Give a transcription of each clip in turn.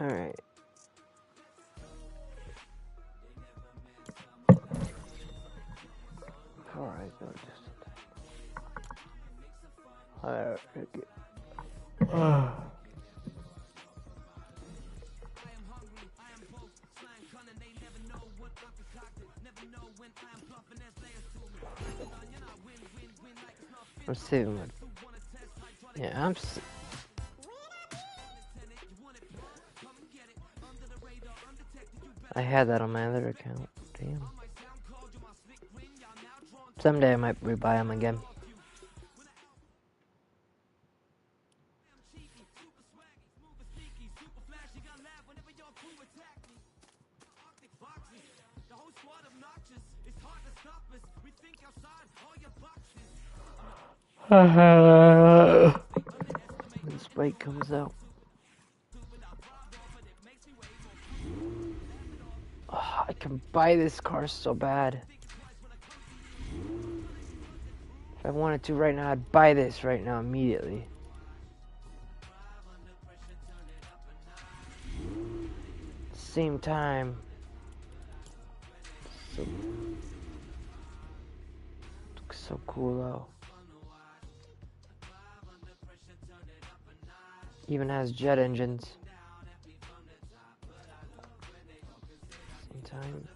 Alright. Alright, go just. Alright, okay. I'm saving my. Yeah, I had that on my other account. Damn. Someday I might rebuy them again. When Spike comes out. Oh, I can buy this car so bad. If I wanted to right now, I'd buy this right now immediately. Same time. So, looks so cool though. Even has jet engines. Same time.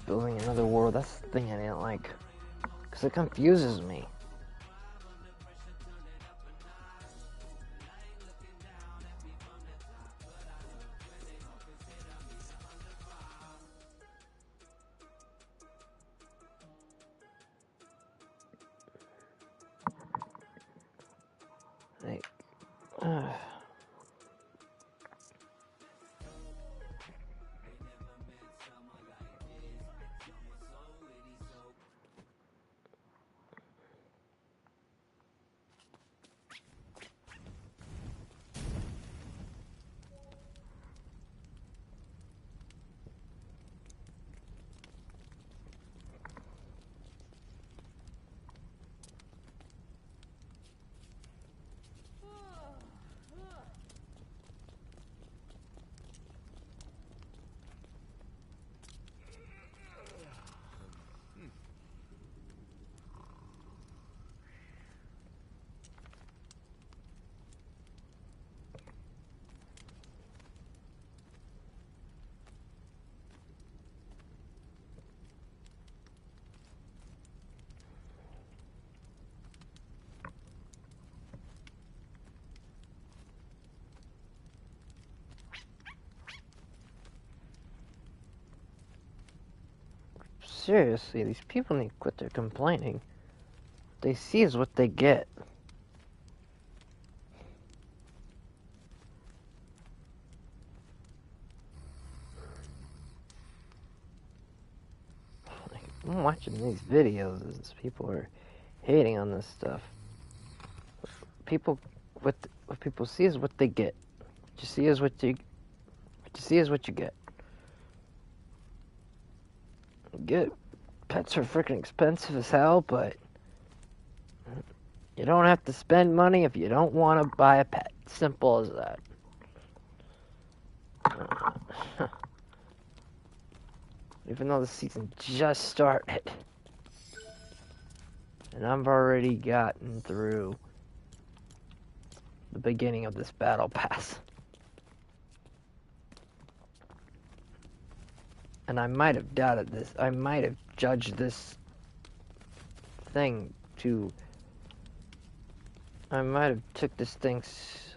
Building another world, that's the thing I didn't like. Because it confuses me. Like, seriously, these people need to quit their complaining. What they see is what they get. Like, I'm watching these videos as people are hating on this stuff. People, what people see is what they get. What you see is what you get. Pets are freaking expensive as hell, but you don't have to spend money if you don't want to buy a pet. Simple as that. Even though the season just started. And I've already gotten through the beginning of this battle pass. And I might have doubted this. I might have judged this thing to... I might have took this thing...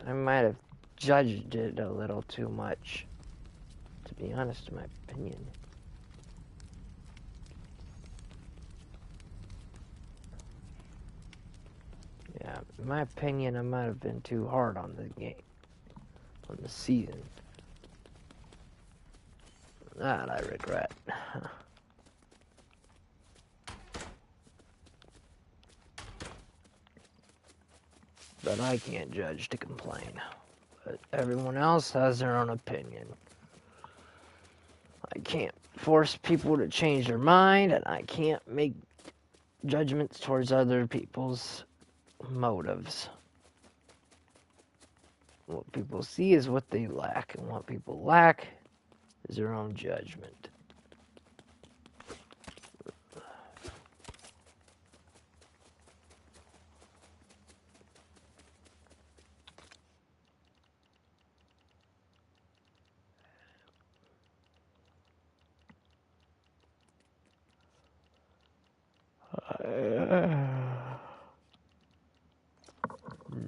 I might have judged it a little too much. To be honest, in my opinion. Yeah, in my opinion, I might have been too hard on the game. On the season. That I regret. But I can't judge to complain. But everyone else has their own opinion. I can't force people to change their mind, and I can't make judgments towards other people's motives. What people see is what they lack, and what people lack is their own judgment.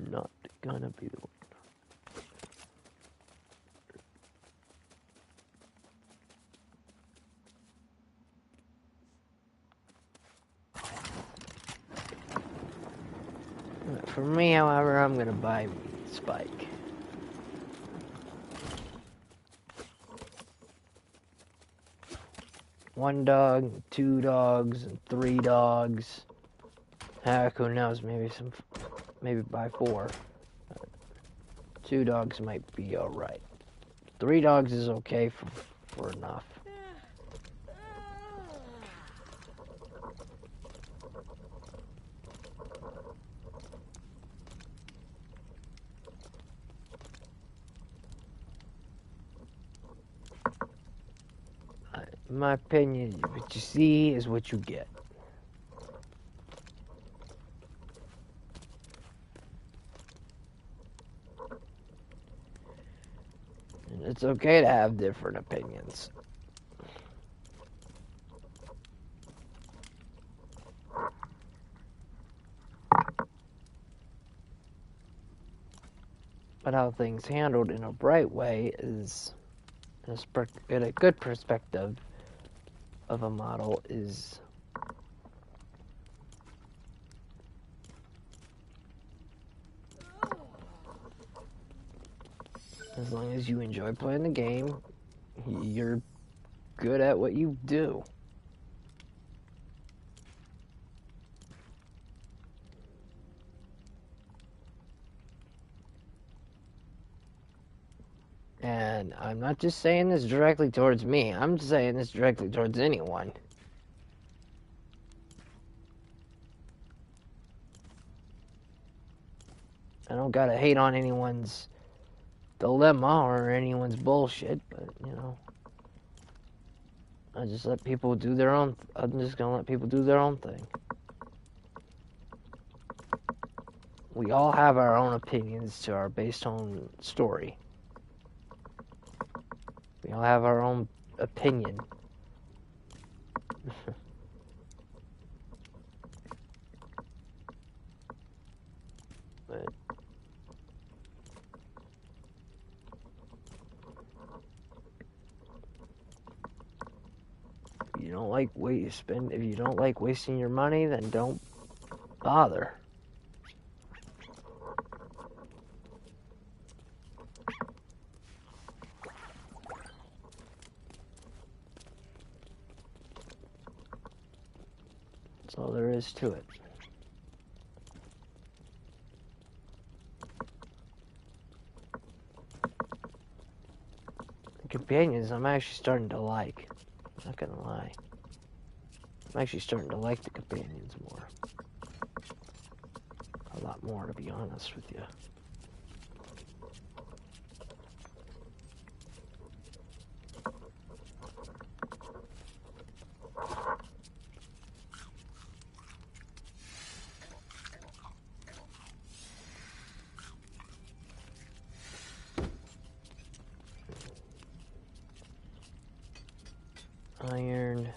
Not gonna be the one. For me, however, I'm gonna buy Spike. One dog, 2 dogs, and 3 dogs. Heck, who knows? Maybe buy 4. 2 dogs might be alright. 3 dogs is okay for enough. In my opinion, what you see is what you get. And it's okay to have different opinions. But how things handled in a bright way is in a good perspective of a model is as long as you enjoy playing the game, you're good at what you do. And I'm not just saying this directly towards me, I'm saying this directly towards anyone. I don't gotta hate on anyone's dilemma or anyone's bullshit, but, you know, I just let people do their own, I'm just gonna let people do their own thing. We all have our own opinions to our based on story. We all have our own opinion. But if you don't like if you don't like wasting your money, then don't bother. That's all there is to it. The companions I'm actually starting to like. I'm not gonna lie. I'm actually starting to like the companions more. A lot more, to be honest with you. iron.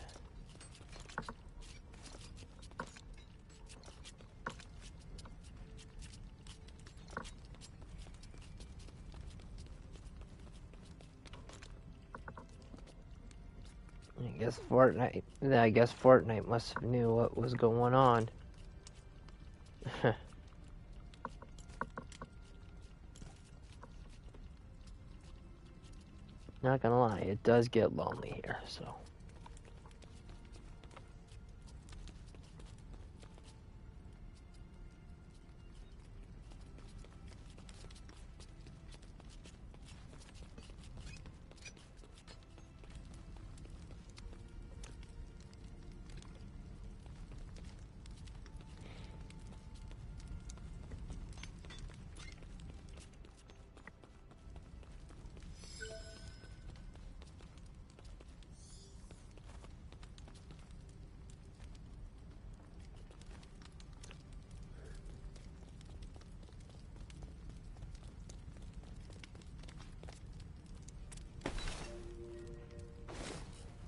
I guess Fortnite must have knew what was going on. Not gonna lie, it does get lonely here, so.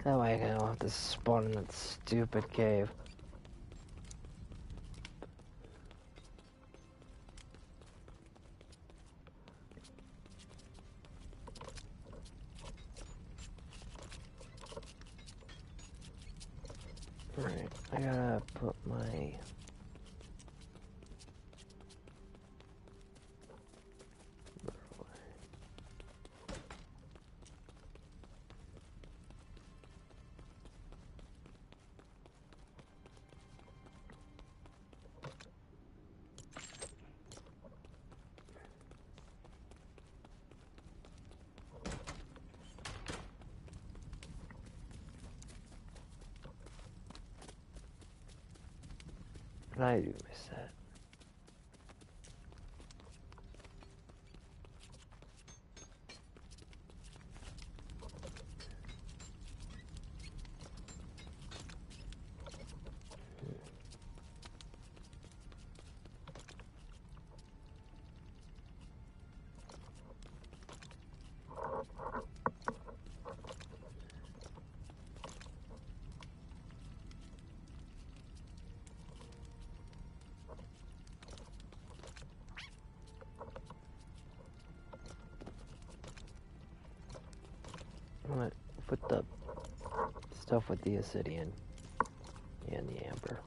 That way I don't have to spawn in that stupid cave. Alright, I gotta put my... I do miss that. I'm gonna put the stuff with the obsidian and the amber.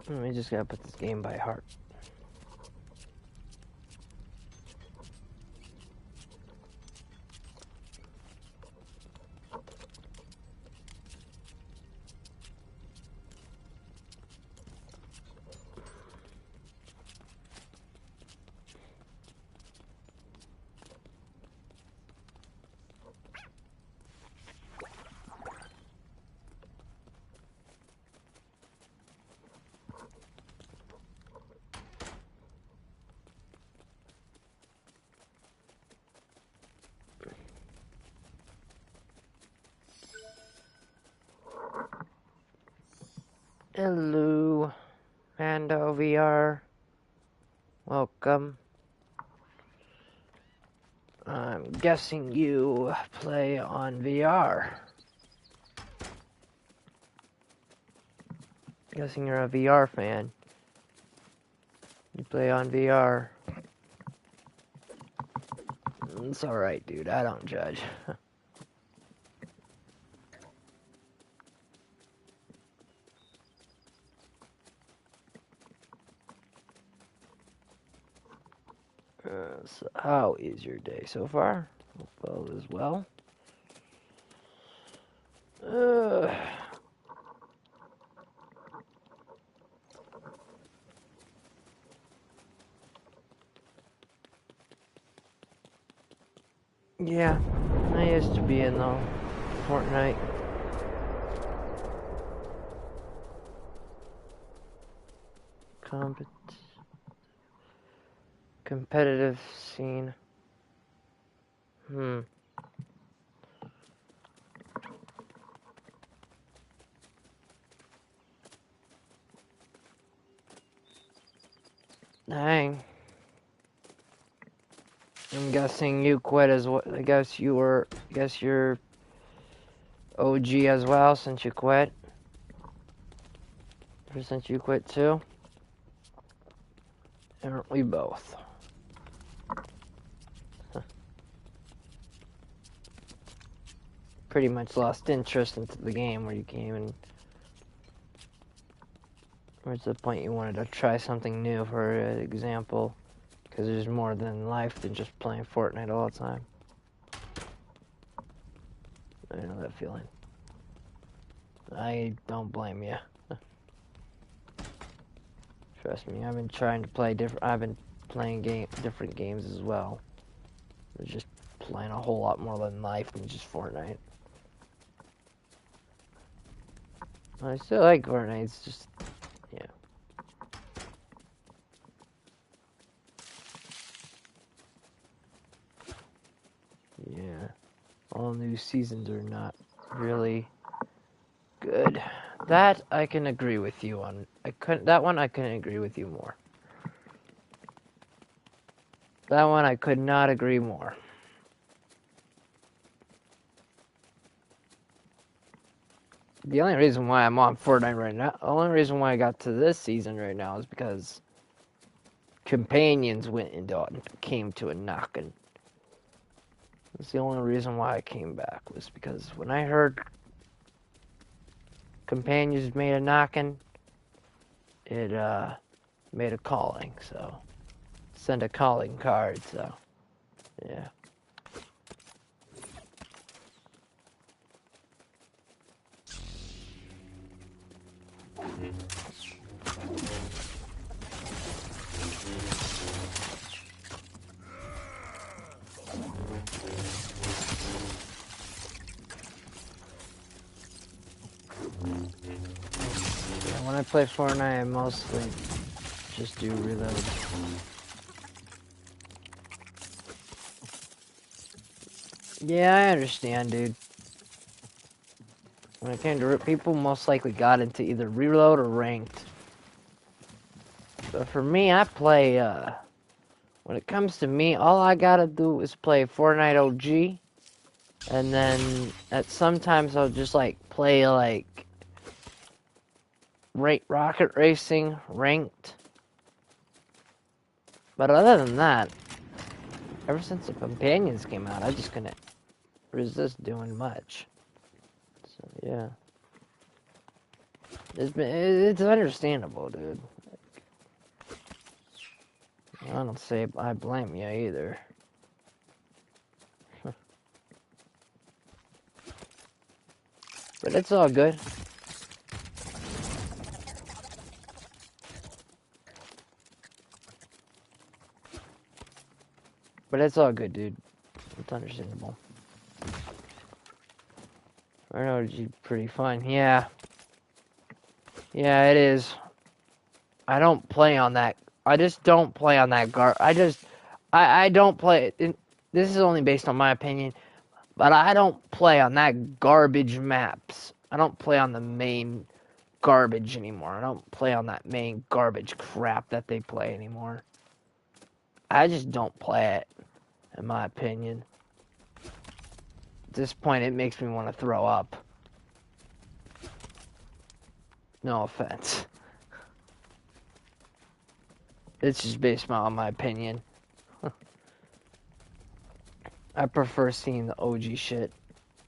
We just gotta put this game by heart. Hello, Mando VR. Welcome. I'm guessing you play on VR. Guessing you're a VR fan. You play on VR. It's alright, dude. I don't judge. So how is your day so far? Hope all is well. Yeah, I used to be in the Fortnite compet competitive scene. Dang. I'm guessing you quit as well. I guess you're OG as well since you quit. Or since you quit too. Aren't we both? Pretty much lost interest into the game where you came and where's the point you wanted to try something new, for example, because there's more than life than just playing Fortnite all the time. I know that feeling. I don't blame you. Trust me, I've been trying to play different. I've been playing different games as well. They're just playing a whole lot more than life than just Fortnite. I still like Fortnite. It's just, yeah. Yeah. All new seasons are not really good. That I can agree with you on. That one I couldn't agree with you more. That one I could not agree more. The only reason why I'm on Fortnite right now, the only reason why I got to this season right now is because companions came to a knocking. That's the only reason why I came back, was because when I heard companions made a knocking, it made a calling, so send a calling card, so yeah. When I play Fortnite, I mostly just do reload. Yeah, I understand, dude. When it came to it, people most likely got into either reload or ranked. But for me, I play, when it comes to me, all I gotta do is play Fortnite OG. And then, sometimes I'll just, like, play, like, Rocket Racing, ranked. But other than that, ever since the Companions came out, I just couldn't resist doing much. So, yeah. It's understandable, dude. I don't say I blame you either. But it's all good. But it's all good, dude. It's understandable. I know it's pretty fun. Yeah. Yeah, it is. I don't play on that. I just don't play on that I don't play. This is only based on my opinion. But I don't play on that garbage maps. I don't play on the main garbage anymore. I don't play on that main garbage crap that they play anymore. I just don't play it, in my opinion. At this point, it makes me want to throw up. No offense. It's just based on my opinion. I prefer seeing the OG shit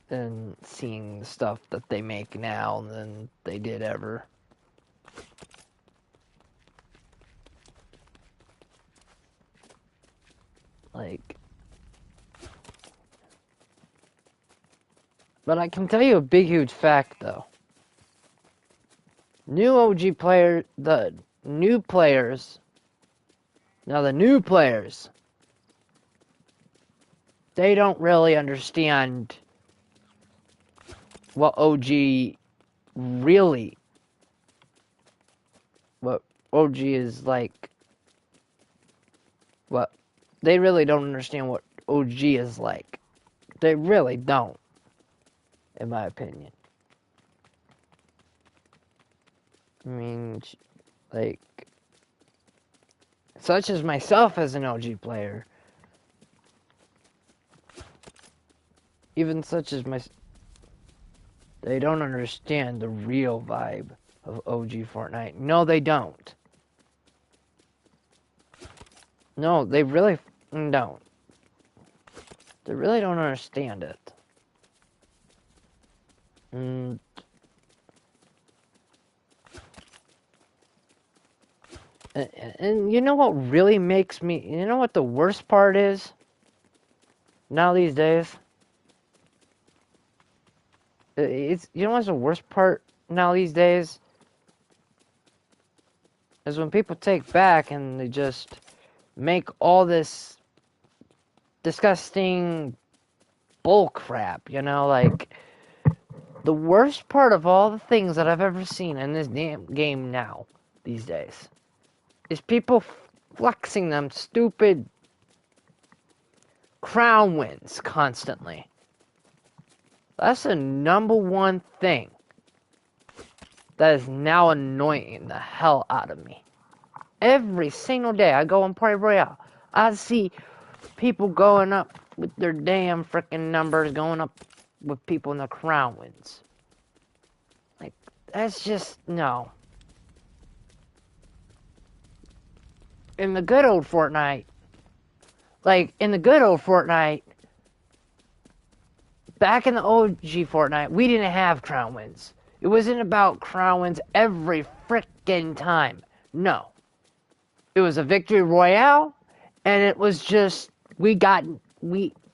than seeing the stuff that they make now than they did ever. Like, but I can tell you a big, huge fact, though. The new players, now the new players they don't really understand what OG really, what OG is like, what, they really don't understand what OG is like. They really don't, in my opinion. I mean, like, such as myself as an OG player, even such as they don't understand the real vibe of OG Fortnite. No, they don't. No, they really don't. They really don't understand it. And you know what really makes me, you know what the worst part is now these days? It's, you know what's the worst part now these days? Is when people take back and they just make all this disgusting bull crap, you know, like, the worst part of all the things that I've ever seen in this damn game now, these days, is people flexing them stupid crown wins constantly. That's the number one thing that is now annoying the hell out of me. Every single day I go on Party Royale, I see people going up with their damn freaking numbers, going up with people in the crown wins. Like, that's just, no. In the good old Fortnite, back in the OG Fortnite, we didn't have crown wins. It wasn't about crown wins every frickin' time. No. It was a victory royale, and it was just, we got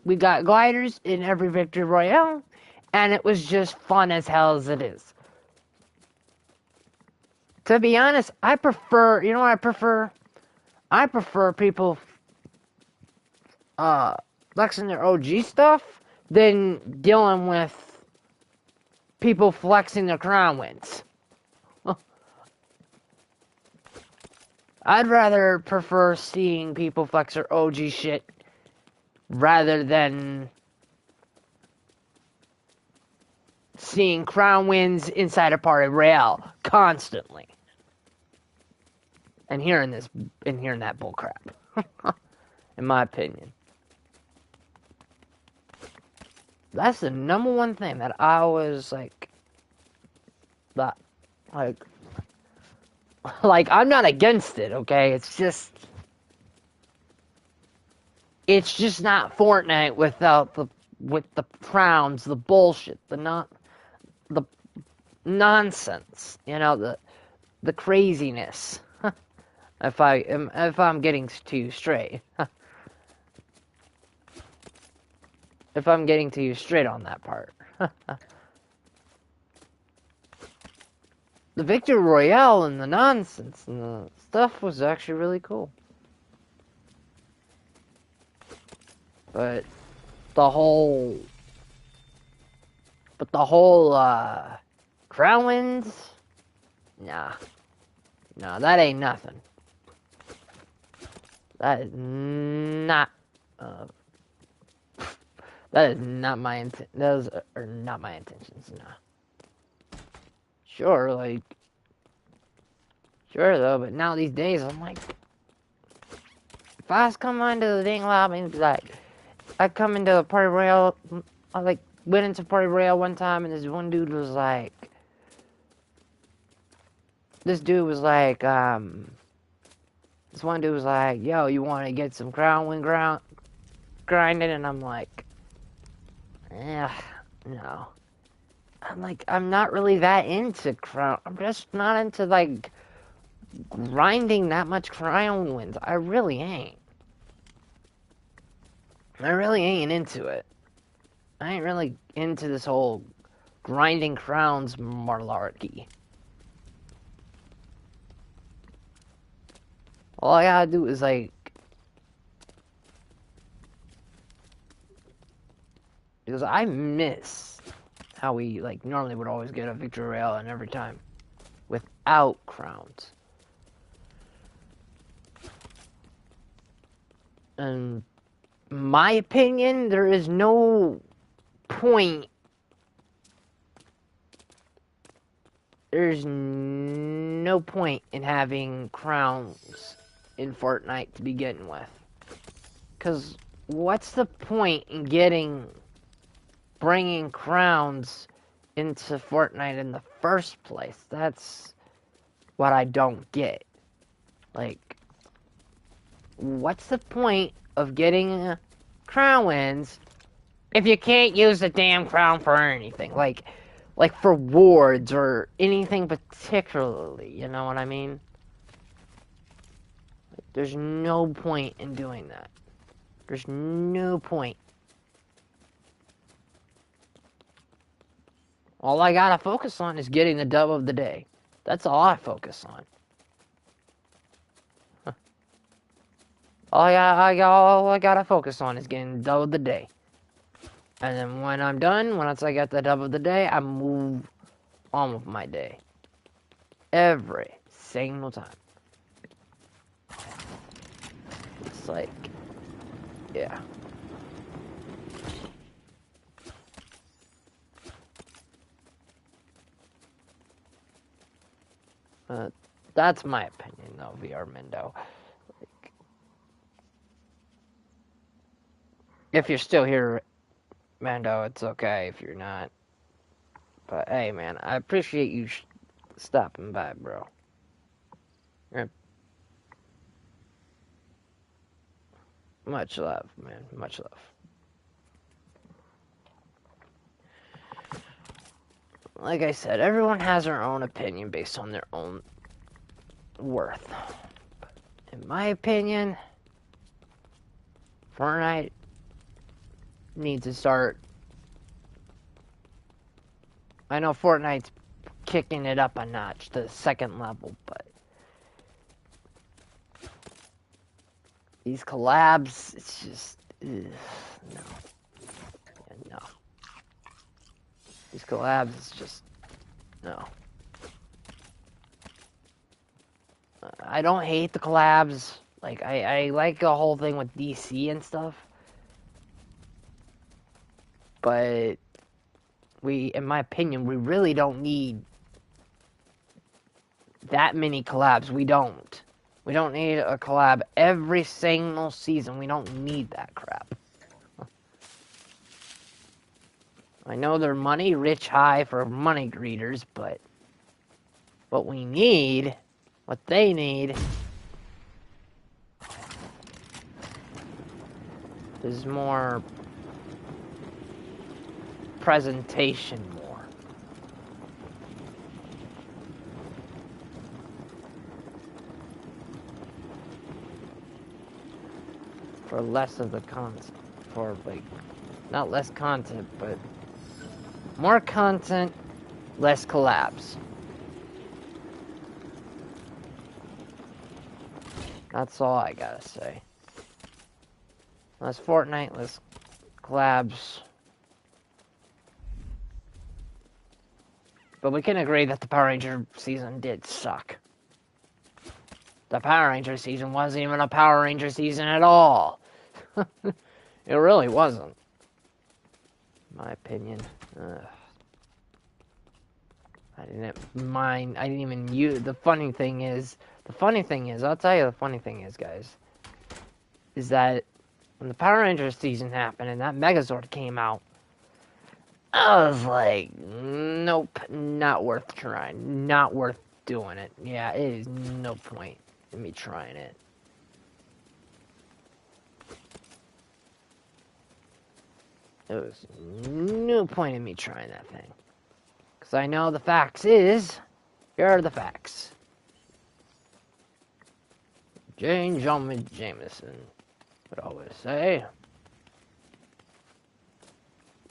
gliders in every victory royale, and it was just fun as hell as it is. To be honest, I prefer, you know what I prefer? I prefer people flexing their OG stuff than dealing with people flexing their crown wins. I'd rather prefer seeing people flex their OG shit rather than seeing crown wins inside a Party Royale constantly. And hearing that bullcrap. In my opinion. That's the number one thing that I was like, I'm not against it, okay? It's just not Fortnite without with the crowns, the bullshit, the nonsense, you know, the craziness. if I'm getting to you straight. If I'm getting to you straight on that part. The Victory Royale and the nonsense and the stuff was actually really cool. But the whole crown wins? Nah. No, that ain't nothing. That is not that is not my intent. Those are not my intentions. Nah. Sure though, but now these days I'm like, if I was coming into the dang lobby and be like, I come into a Party Royale, I went into Party Royale one time and this one dude was like, this one dude was like, yo, you want to get some crown win grinding? And I'm like, no. I'm like, I'm not really that into crown. I'm just not into, grinding that much crown wins. I really ain't. I really ain't into it. I ain't really into this whole grinding crowns malarkey. All I gotta do is, Because I miss how we, like, normally would always get a victory royale and every time. Without crowns. And my opinion, there is no point. There's no point in having crowns in Fortnite to begin with. Because what's the point in bringing crowns into Fortnite in the first place? That's what I don't get. Like, what's the point of getting crown wins if you can't use the damn crown for anything? Like for rewards or anything particularly, you know what I mean? There's no point in doing that. There's no point. All I gotta focus on is getting the dub of the day. That's all I focus on. All I gotta focus on is getting the dub of the day. And then when I'm done, once I get the dub of the day, I move on with my day. Every single time. It's like, yeah. That's my opinion, though, VR Mendo. Like, if you're still here, Mando, it's okay if you're not. But hey, man, I appreciate you stopping by, bro. Much love, man. Much love. Like I said, everyone has their own opinion based on their own worth. But in my opinion, Fortnite needs to start. I know Fortnite's kicking it up a notch to the second level, but these collabs, it's just, no. Yeah, no. These collabs, it's just, no. I don't hate the collabs. Like, I like the whole thing with DC and stuff. But in my opinion, we really don't need that many collabs. We don't. We don't need a collab every single season. We don't need that crap. I know they're money rich high for money greeters, but what we need, what they need, is more presentation more. For less of the content. For, like, not less content, but more content, less collabs. That's all I gotta say. Less Fortnite, less collabs. But we can agree that the Power Ranger season did suck. The Power Ranger season wasn't even a Power Ranger season at all. It really wasn't. In my opinion. I didn't mind. I didn't even use. The funny thing is, I'll tell you the funny thing is, guys, is that when the Power Rangers season happened and that Megazord came out, I was like, nope, not worth trying. Not worth doing it. Yeah, it is no point in me trying it. There was no point in me trying that thing. Because I know the facts is, here are the facts. Jane John Jameson would always say,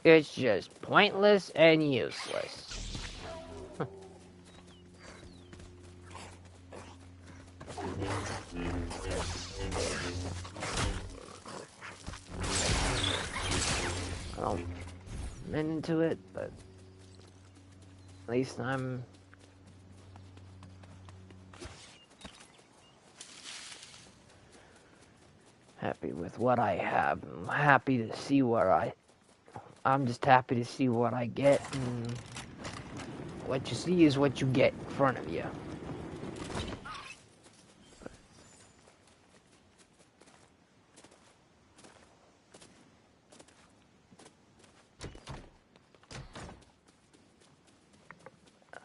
it's just pointless and useless. into it, but at least I'm happy with what I have. I'm happy to see I'm just happy to see what I get, and what you see is what you get in front of you.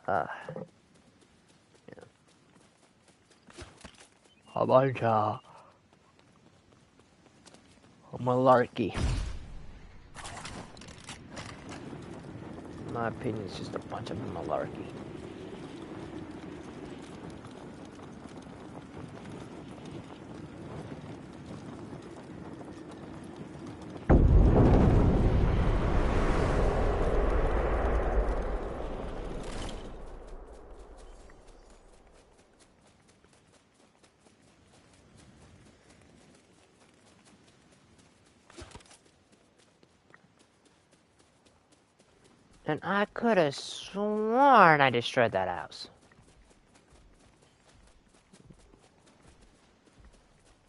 Yeah. A bunch of malarkey. In my opinion, it's just a bunch of malarkey. And I could have sworn I destroyed that house.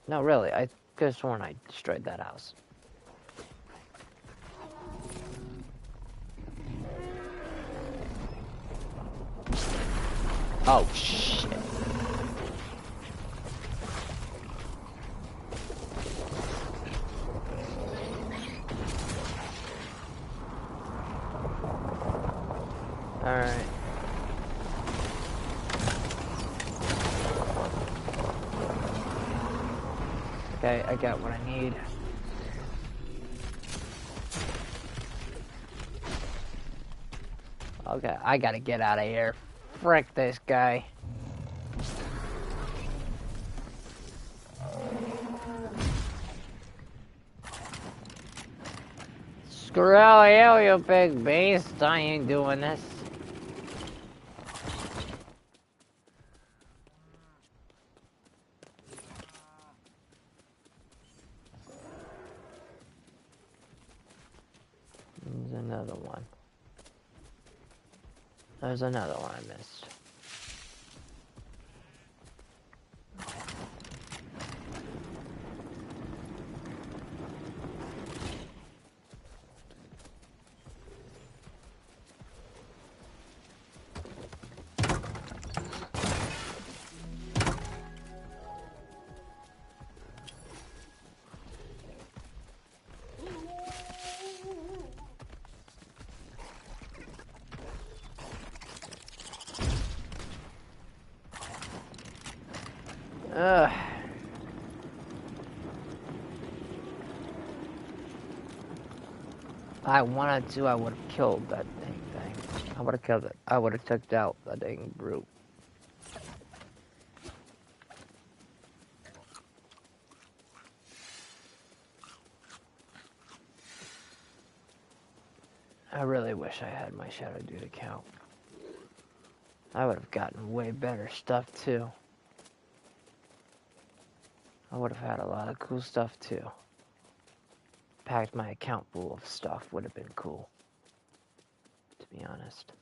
No, really, I could have sworn I destroyed that house. Oh, shit. Alright. Okay, I got what I need. Okay, I gotta get out of here. Frick this guy. Screw you, you big beast. I ain't doing this. There's another one. There's another one I missed. Ugh. If I wanted to, I would have killed that dang thing. I would have killed it. I would have took out that dang brute. I really wish I had my Shadow Dude account. I would have gotten way better stuff too. I would have had a lot of cool stuff too. Packed my account full of stuff would have been cool, to be honest.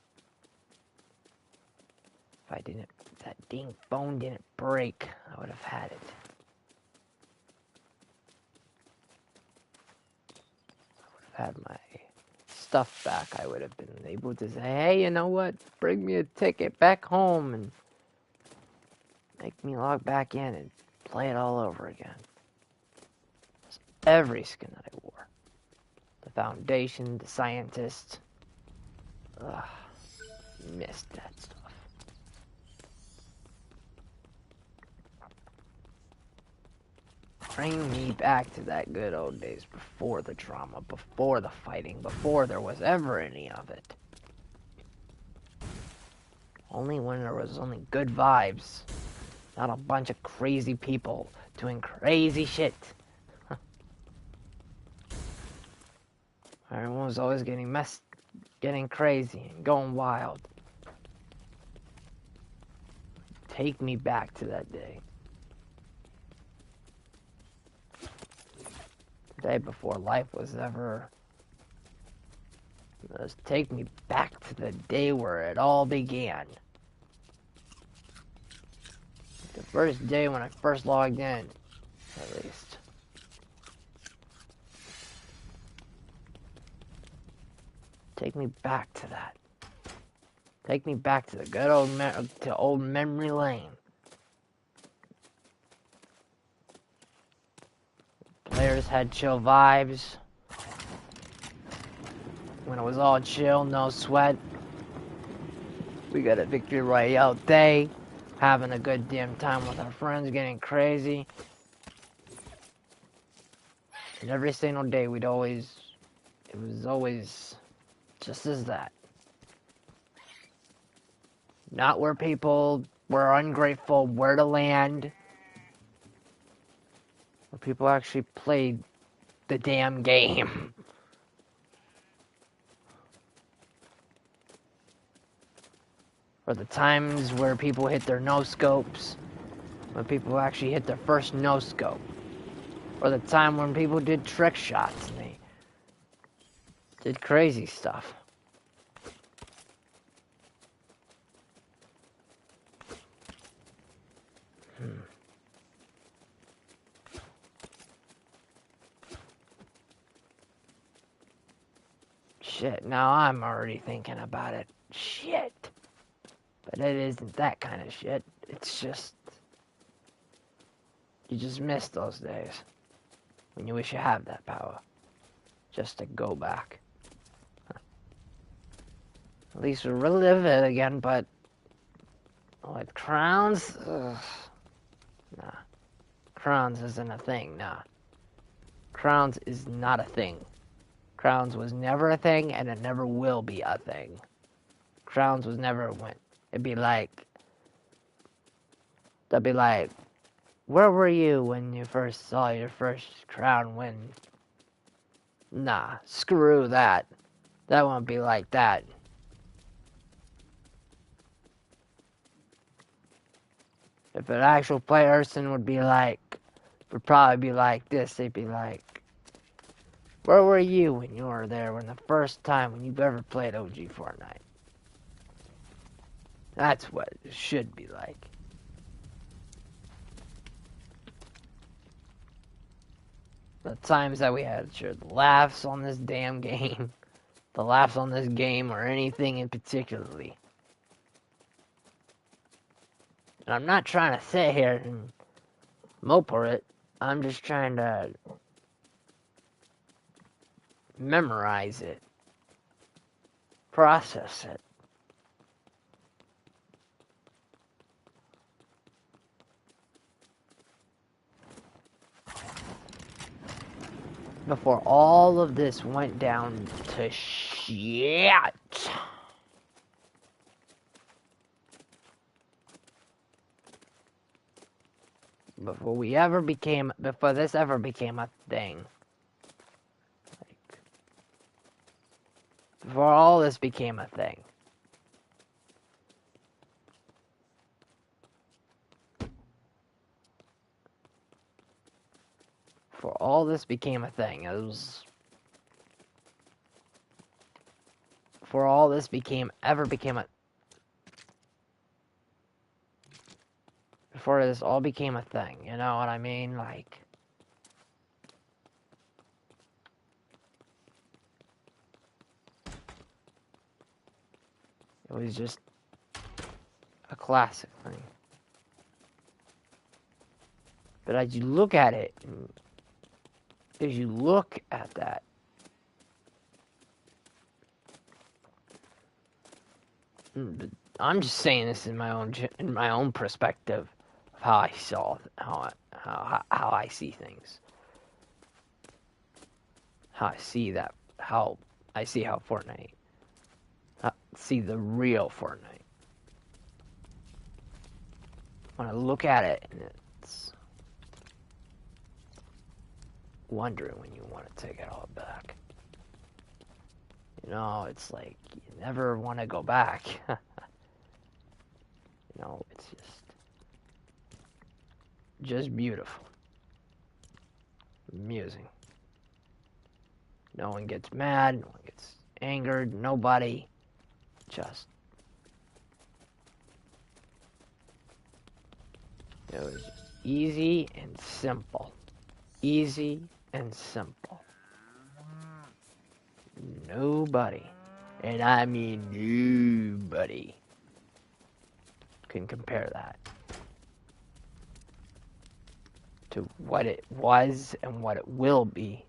If that dang phone didn't break, I would have had it. I would have had my stuff back. I would have been able to say, hey, you know what? Bring me a ticket back home and make me log back in and play it all over again. Every skin that I wore. The Foundation, the Scientist. Ugh, missed that stuff. Bring me back to that good old days before the drama, before the fighting, before there was ever any of it. Only when there was only good vibes. Not a bunch of crazy people doing crazy shit. Everyone was always getting crazy and going wild. Take me back to that day. The day before life was ever Let's take me back to the day where it all began. The first day when I first logged in, at least. Take me back to that. Take me back to the good old memory lane. Players had chill vibes. When it was all chill, no sweat. We got a victory royale day. Having a good damn time with our friends, getting crazy. And every single day it was always just as that. Not where people were ungrateful, where to land. Where people actually played the damn game. Or the times where people hit their no-scopes. When people actually hit their first no-scope. Or the time when people did trick shots and they did crazy stuff. Shit, now I'm already thinking about it. Shit. But it isn't that kind of shit. It's just... You just miss those days. When you wish you had that power. Just to go back. At least relive it again, but... With crowns? Ugh. Nah. Crowns isn't a thing, nah. Crowns is not a thing. Crowns was never a thing, and it never will be a thing. Crowns was never a win. It'd be like... They'd be like... Where were you when you first saw your first crown win? Nah, screw that. That won't be like that. If an actual person would be like... Would probably be like this. They'd be like... Where were you when you were there when the first time when you've ever played OG Fortnite? That's what it should be like. The times that we had shared laughs on this damn game. The laughs on this game or anything in particularly. And I'm not trying to sit here and mope for it. I'm just trying to memorize it. Process it. Before all of this went down to shit. Before this ever became a thing. Like, before all this became a thing. Before all this became a thing, before all this before this all became a thing, you know what I mean? Like, it was just a classic thing. But as you look at it, that, I'm just saying this in my own perspective of how I saw how I see things, how I see how Fortnite, see the real Fortnite. When I look at it, and it's wondering when you want to take it all back. You know, it's like you never want to go back. You know, it's just beautiful. Amusing. No one gets mad, no one gets angered nobody. Just it was just easy and simple. Easy and simple. Nobody, and I mean nobody, can compare that to what it was and what it will be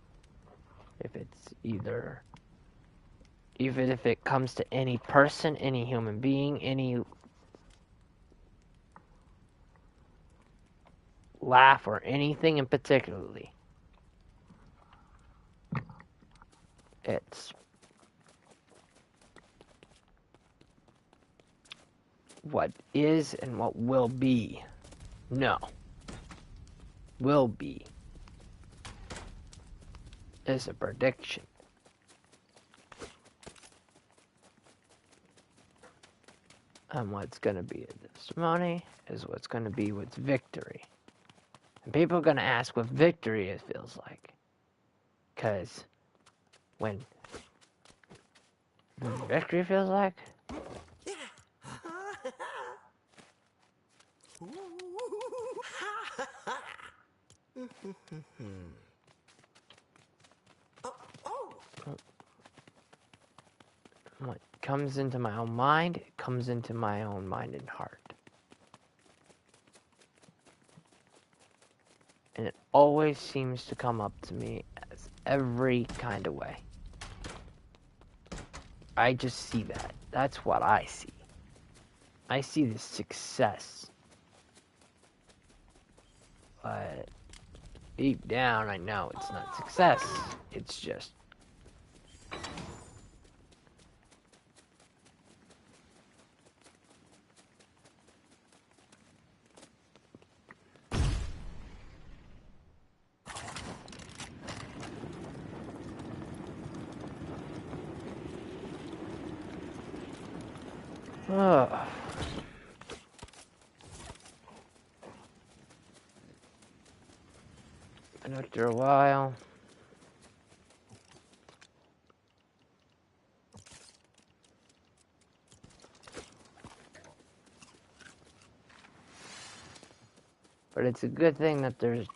if it's even if it comes to any person, any human being, any laugh or anything in particularly. It's what is and what will be. No. Will be is a prediction. And what's going to be a testimony is what's going to be what's victory. And people are going to ask what victory it feels like. Because when victory feels like, what comes into my own mind, it comes into my own mind and heart. And it always seems to come up to me as every kind of way. I just see that. That's what I see. I see the success. But deep down, I know it's not success. It's just and after a while, but it's a good thing that there's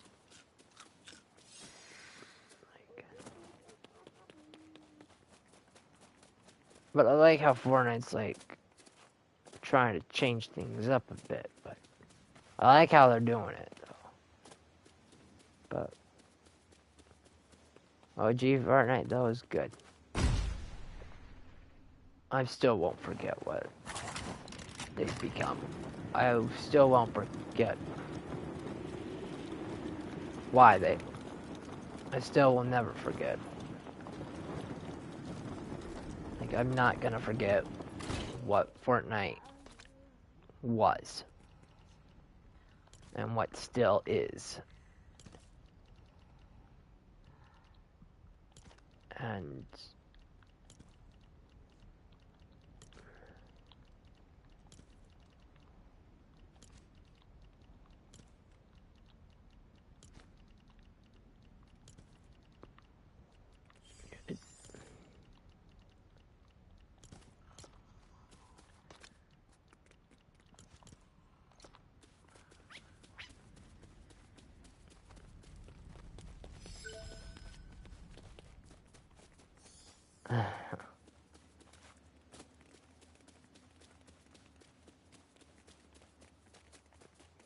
but I like how Fortnite's like trying to change things up a bit, but I like how they're doing it though. But OG Fortnite though is good. I still won't forget what they've become. I still won't forget why I still will never forget. Like, I'm not gonna forget what Fortnite was and what still is. And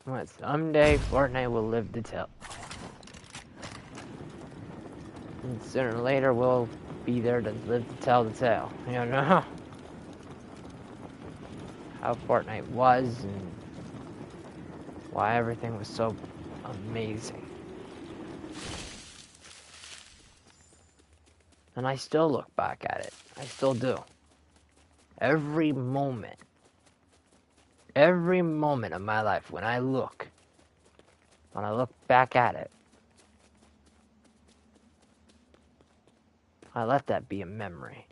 what someday Fortnite will live to tell. And sooner or later we'll be there to live to tell the tale. You know? How Fortnite was and why everything was so amazing. And I still look back at it. I still do. Every moment of my life, when I look back at it, I let that be a memory,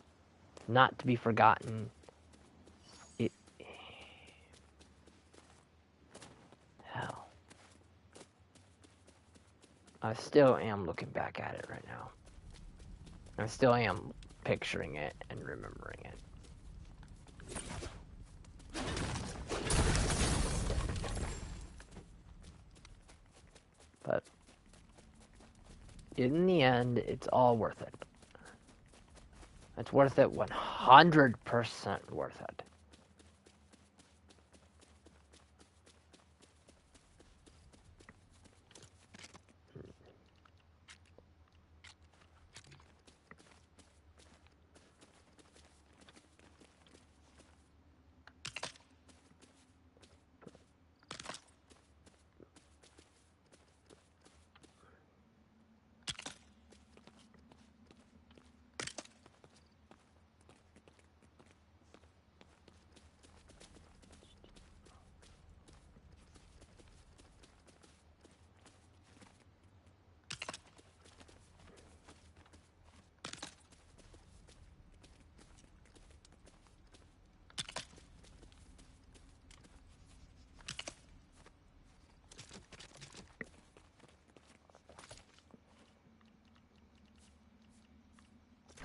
not to be forgotten. Hell, I still am looking back at it right now. I still am picturing it and remembering it. But in the end, it's all worth it. It's worth it, 100% worth it.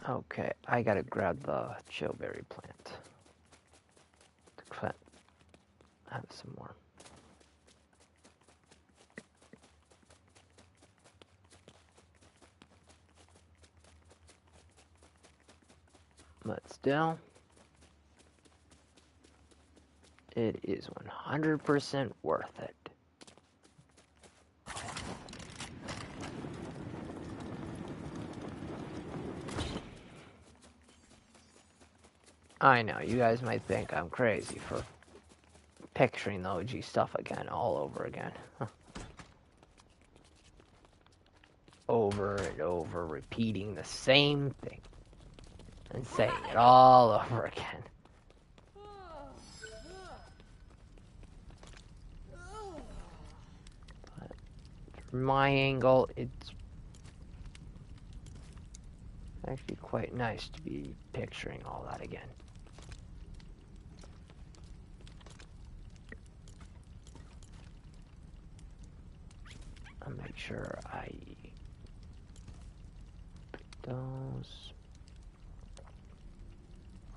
Okay, I gotta grab the chillberry plant. Have some more. But still, it is 100% worth it. I know, you guys might think I'm crazy for picturing the OG stuff again, all over again. Over and over, repeating the same thing. And saying it all over again. But from my angle, it's actually quite nice to be picturing all that again. I'll make sure I put those.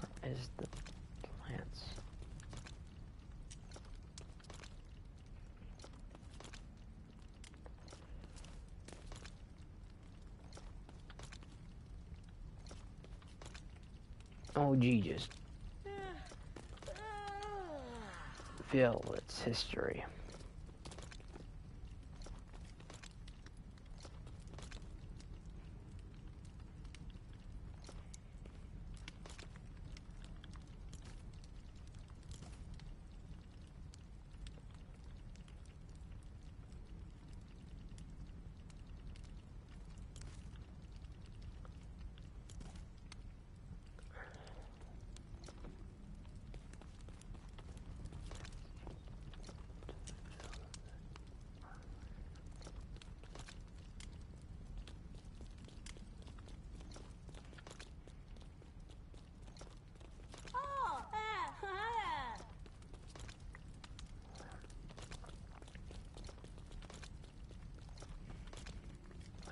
Where is the plants? Oh, gee, just feel its history.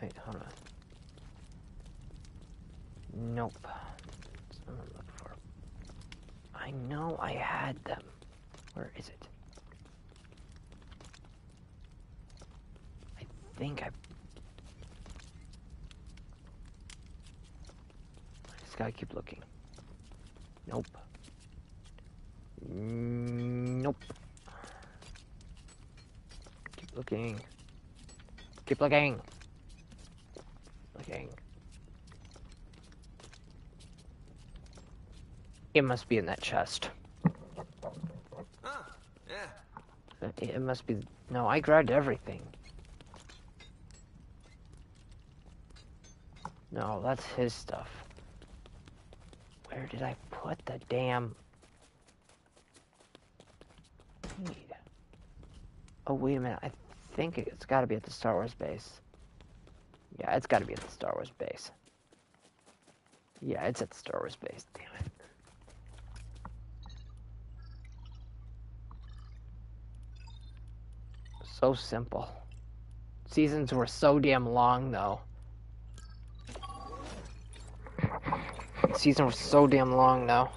Wait, hold on. Nope. That's not what I'm looking for. I know I had them. Where is it? I think I just gotta keep looking. Nope. Nope. Keep looking. Keep looking. Looking. It must be in that chest. Oh, yeah. It must be. No, I grabbed everything. No, that's his stuff. Where did I put the damn... Oh, wait a minute. I think it's got to be at the Star Wars base. Yeah, it's got to be at the Star Wars base. Yeah, it's at the Star Wars base. Damn it. So simple. Seasons were so damn long, though. season was so damn long now.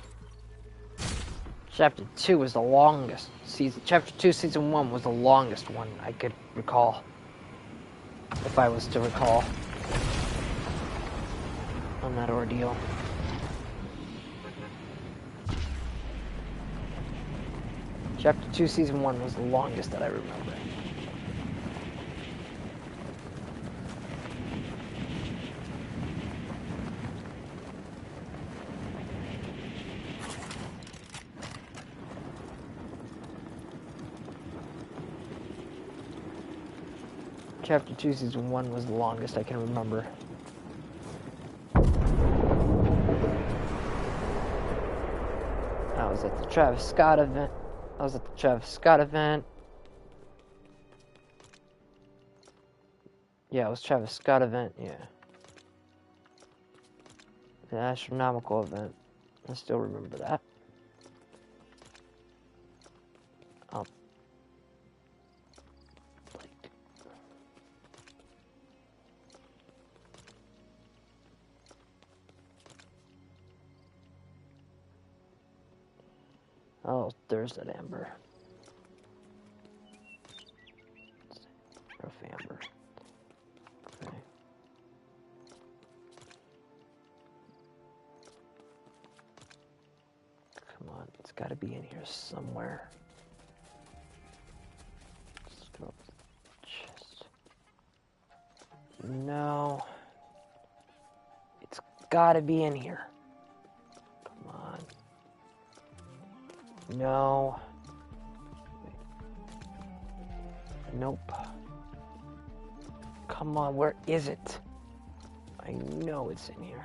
Chapter 2 was the longest season. Chapter 2, Season 1 was the longest one I could recall. If I was to recall. On that ordeal. Chapter 2, Season 1 was the longest that I remember. Chapter 2, Season 1 was the longest I can remember. I was at the Travis Scott event. Yeah, it was Travis Scott event, yeah. The astronomical event. I still remember that. Oh, there's that Amber. Rough Amber. Okay. Come on, it's got to be in here somewhere. Let's go up to the chest. No. It's got to be in here. Come on. No. Nope. Come on, where is it? I know it's in here.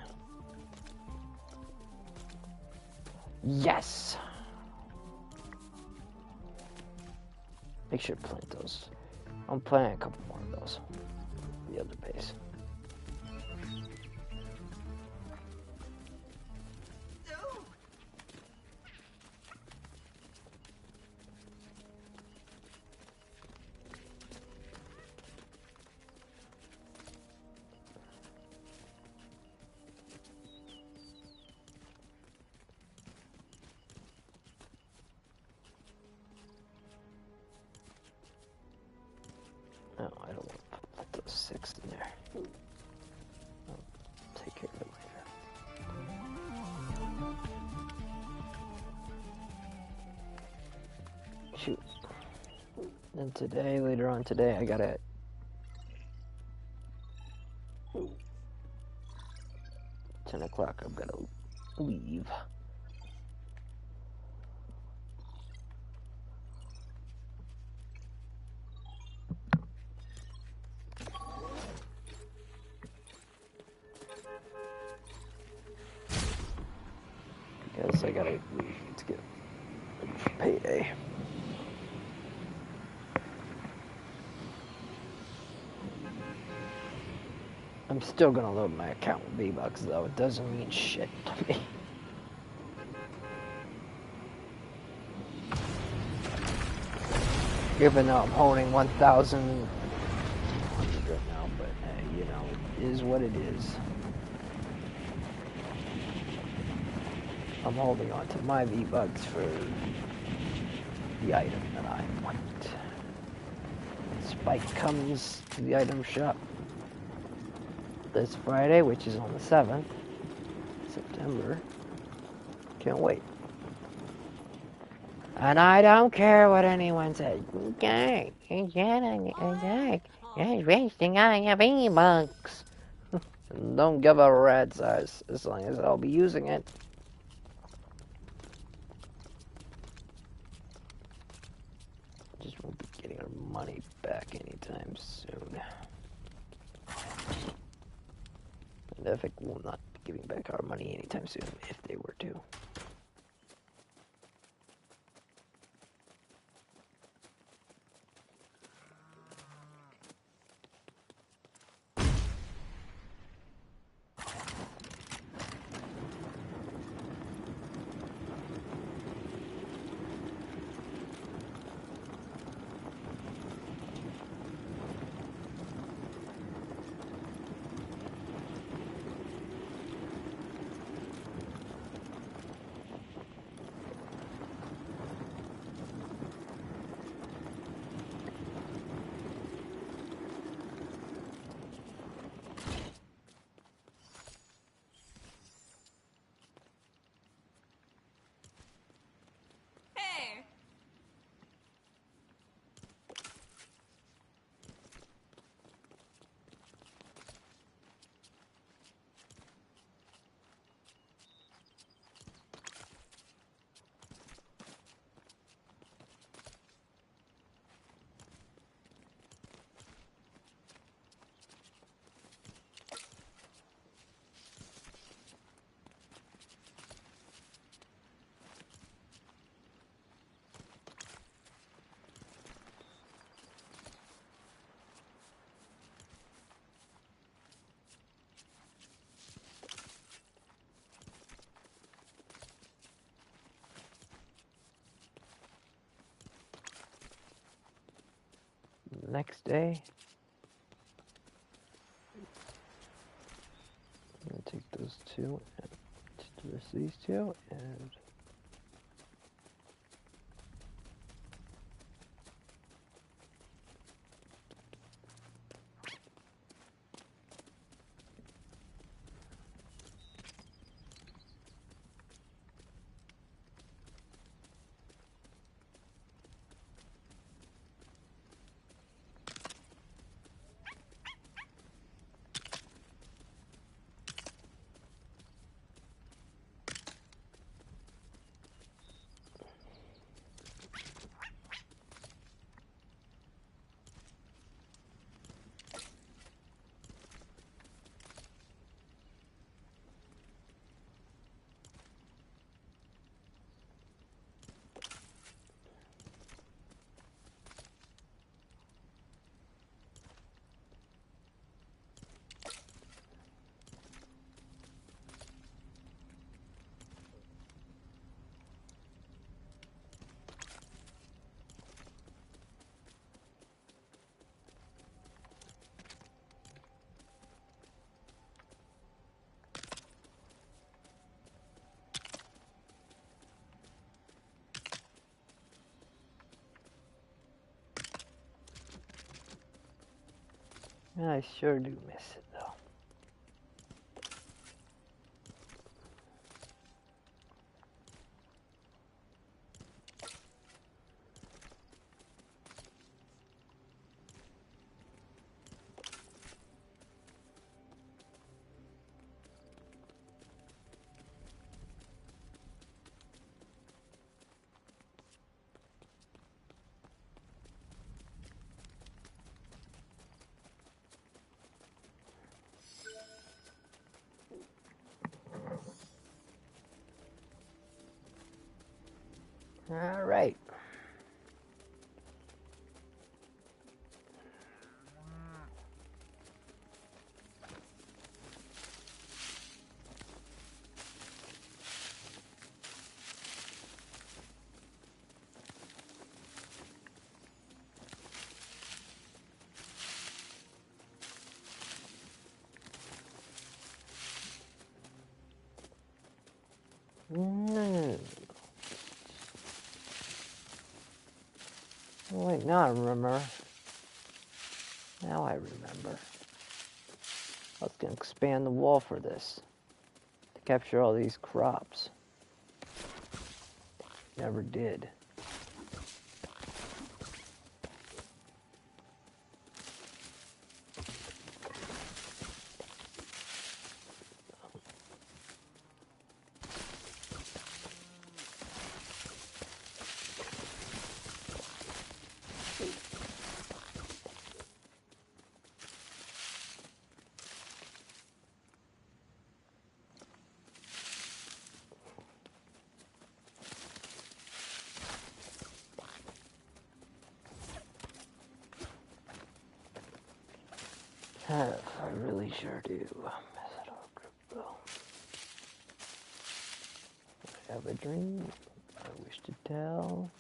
Yes! Make sure to plant those. I'm planting a couple more of those. The other base. No, I don't want to put those 6 in there. I'll take care of it later. Shoot. Then today, later on today, I gotta... $10 o'clock, I've gotta leave. Guess I gotta leave to get payday. I'm still gonna load my account with V-Bucks though. It doesn't mean shit to me. Even though I'm holding 1,000 right now, but you know, it is what it is. I'm holding on to my V-Bucks for the item that I want. Spike comes to the item shop this Friday, which is on the 7th, September. Can't wait. And I don't care what anyone says. Okay, it's wasting all your V-Bucks. Don't give a rat's ass as long as I'll be using it. Just won't be getting our money back anytime soon. And Epic will not be giving back our money anytime soon if they were to. The next day, I'm going to take those two and just these two and I sure do miss it though. All right. Oh, wait, now I remember. Now I remember. I was going to expand the wall for this to capture all these crops. Never did. I really sure do miss it all, though. I have a dream. I wish to tell.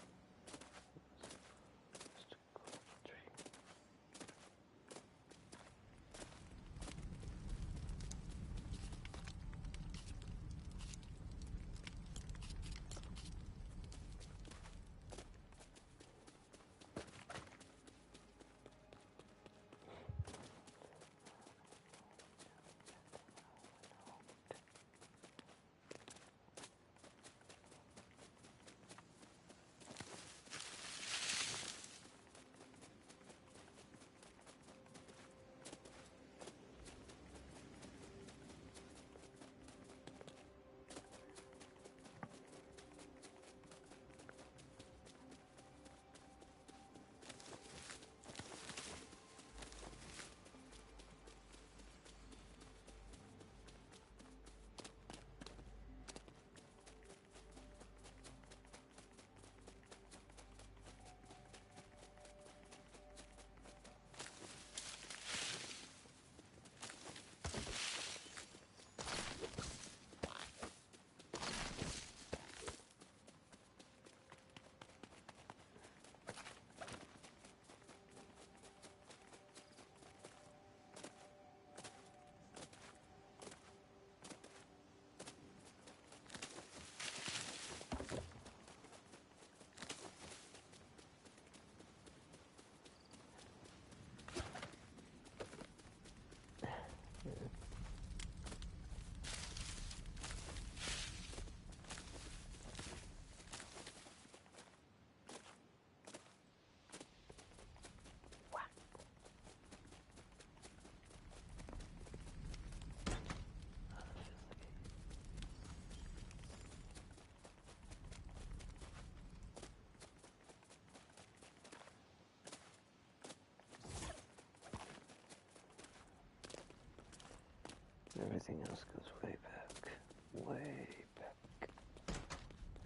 Everything else goes way back. Way back.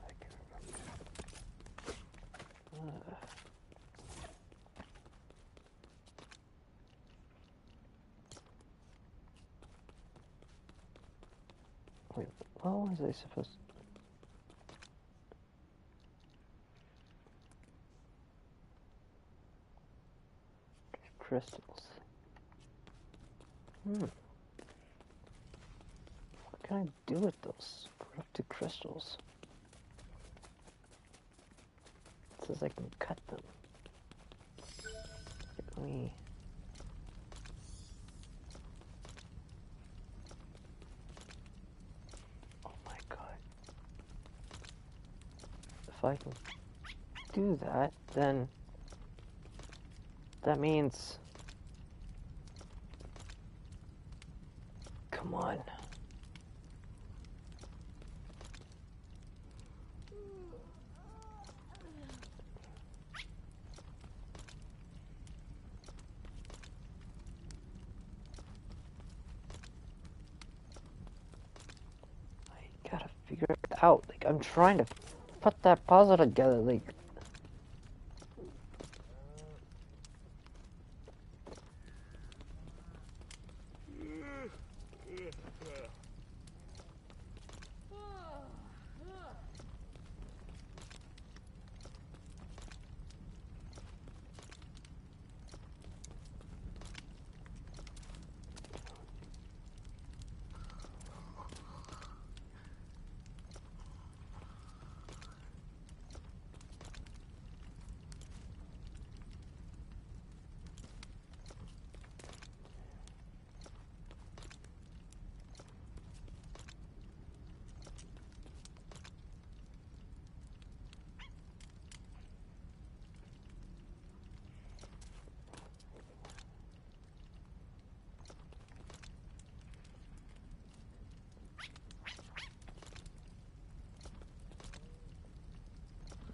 I can remember. Wait, what was I supposed to... Crystals. What can I do with those? Put up to crystals. It says I can cut them. Let me... Oh my god. If I can do that, then that means... Come on. I gotta figure it out. Like, I'm trying to put that puzzle together, like...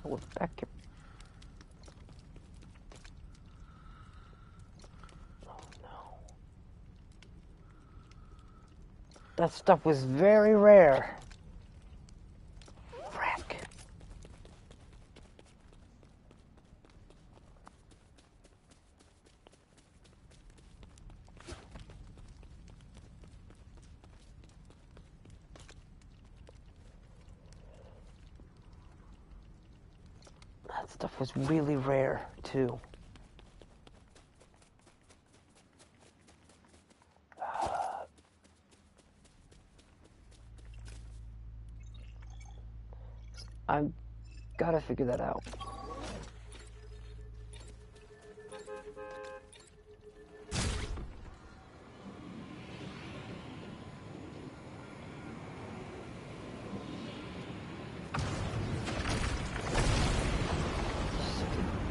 We're back here. Oh no. That stuff was very rare. Frack. That stuff was really rare, too. I've gotta figure that out.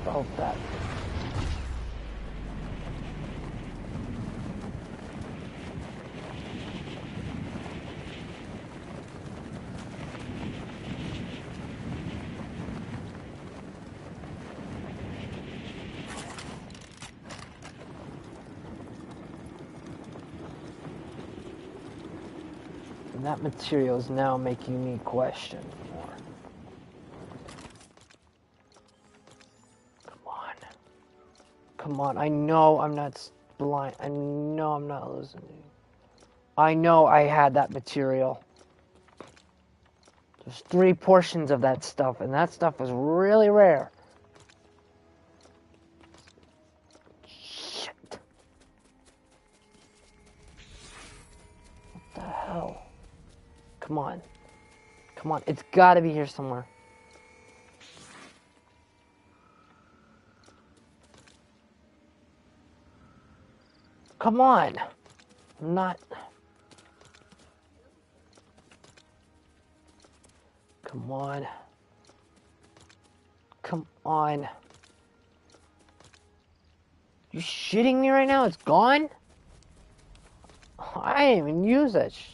About that. And that material is now making me question more. Come on. Come on. I know I'm not blind. I know I'm not listening. I know I had that material. There's 3 portions of that stuff, and that stuff was really rare. Shit. What the hell? Come on. Come on. It's gotta be here somewhere. Come on. I'm not... Come on. Come on. You shitting me right now? It's gone? I didn't even use that shit.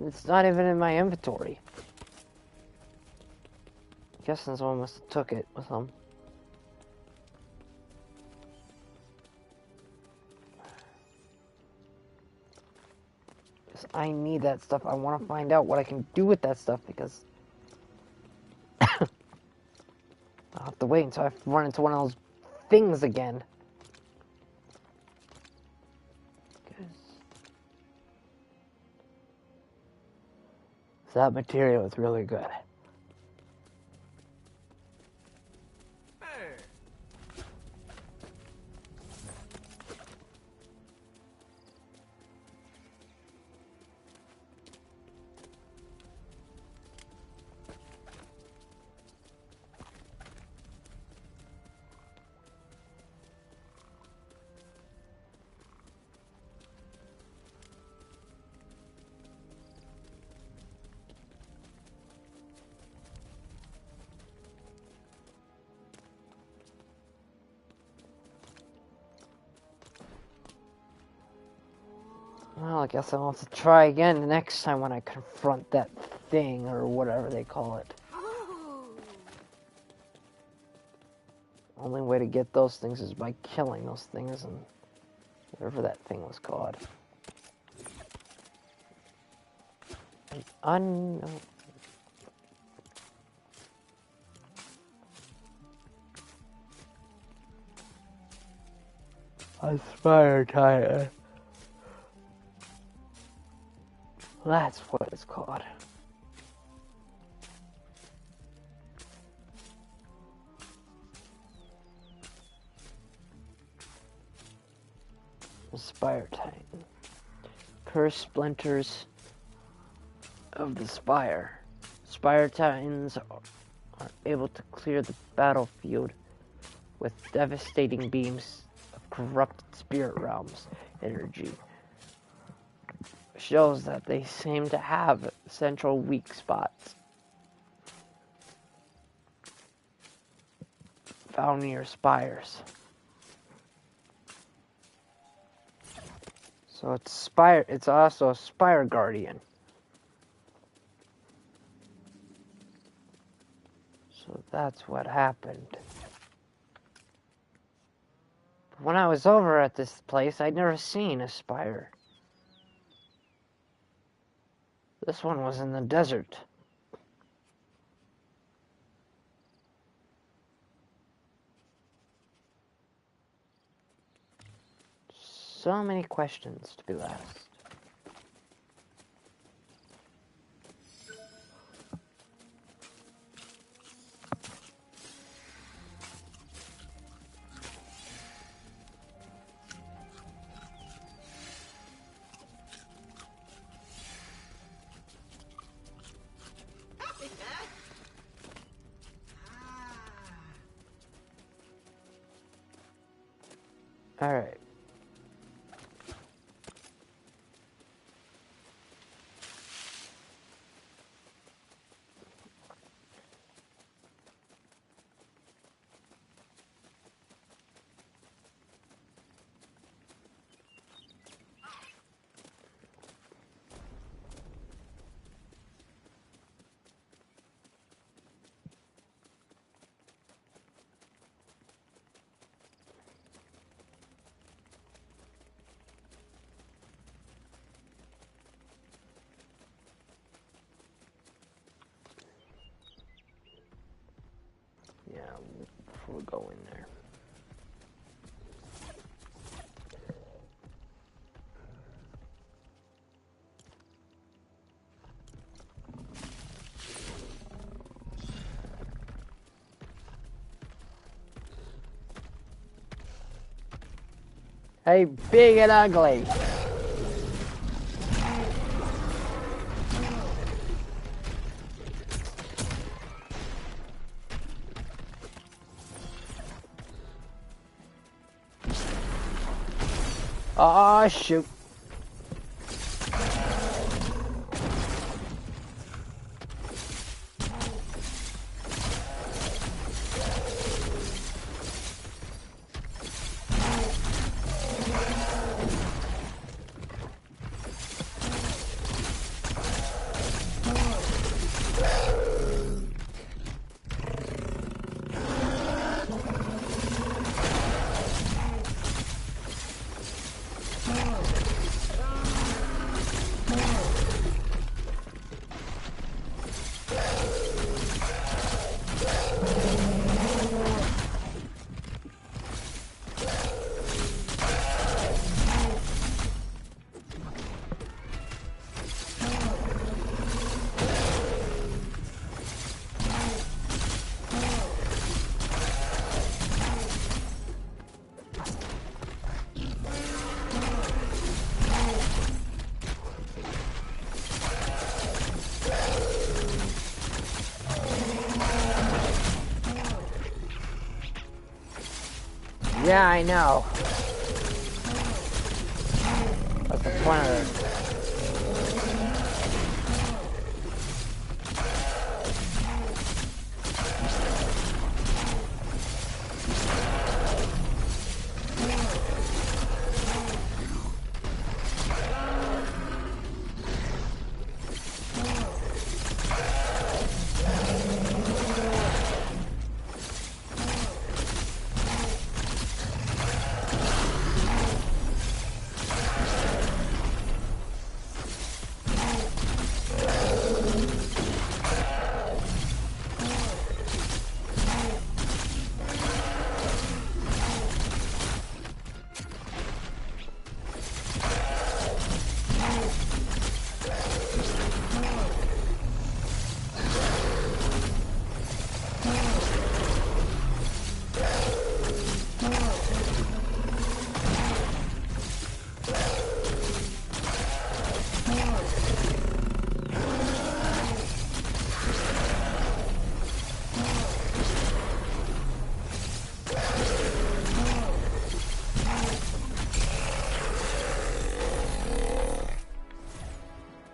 It's not even in my inventory. I guess someone must have took it with them. I need that stuff. I want to find out what I can do with that stuff because I'll have to wait until I run into one of those things again. That material is really good. Hey. Well, I guess I'll have to try again the next time when I confront that thing or whatever they call it. Only way to get those things is by killing those things and whatever that thing was called. A Spire Titan. That's what it's called. The Spire Titan. Cursed splinters of the Spire. Spire Titans are able to clear the battlefield with devastating beams of corrupted spirit realms energy. Shows that they seem to have central weak spots found near spires. So it's also a Spire Guardian. So that's what happened. When I was over at this place, I'd never seen a spire. This one was in the desert. So many questions to be asked. All right. Yeah, before we go in there. Hey, big and ugly. Oh, shoot. Yeah, I know. What's the point of this?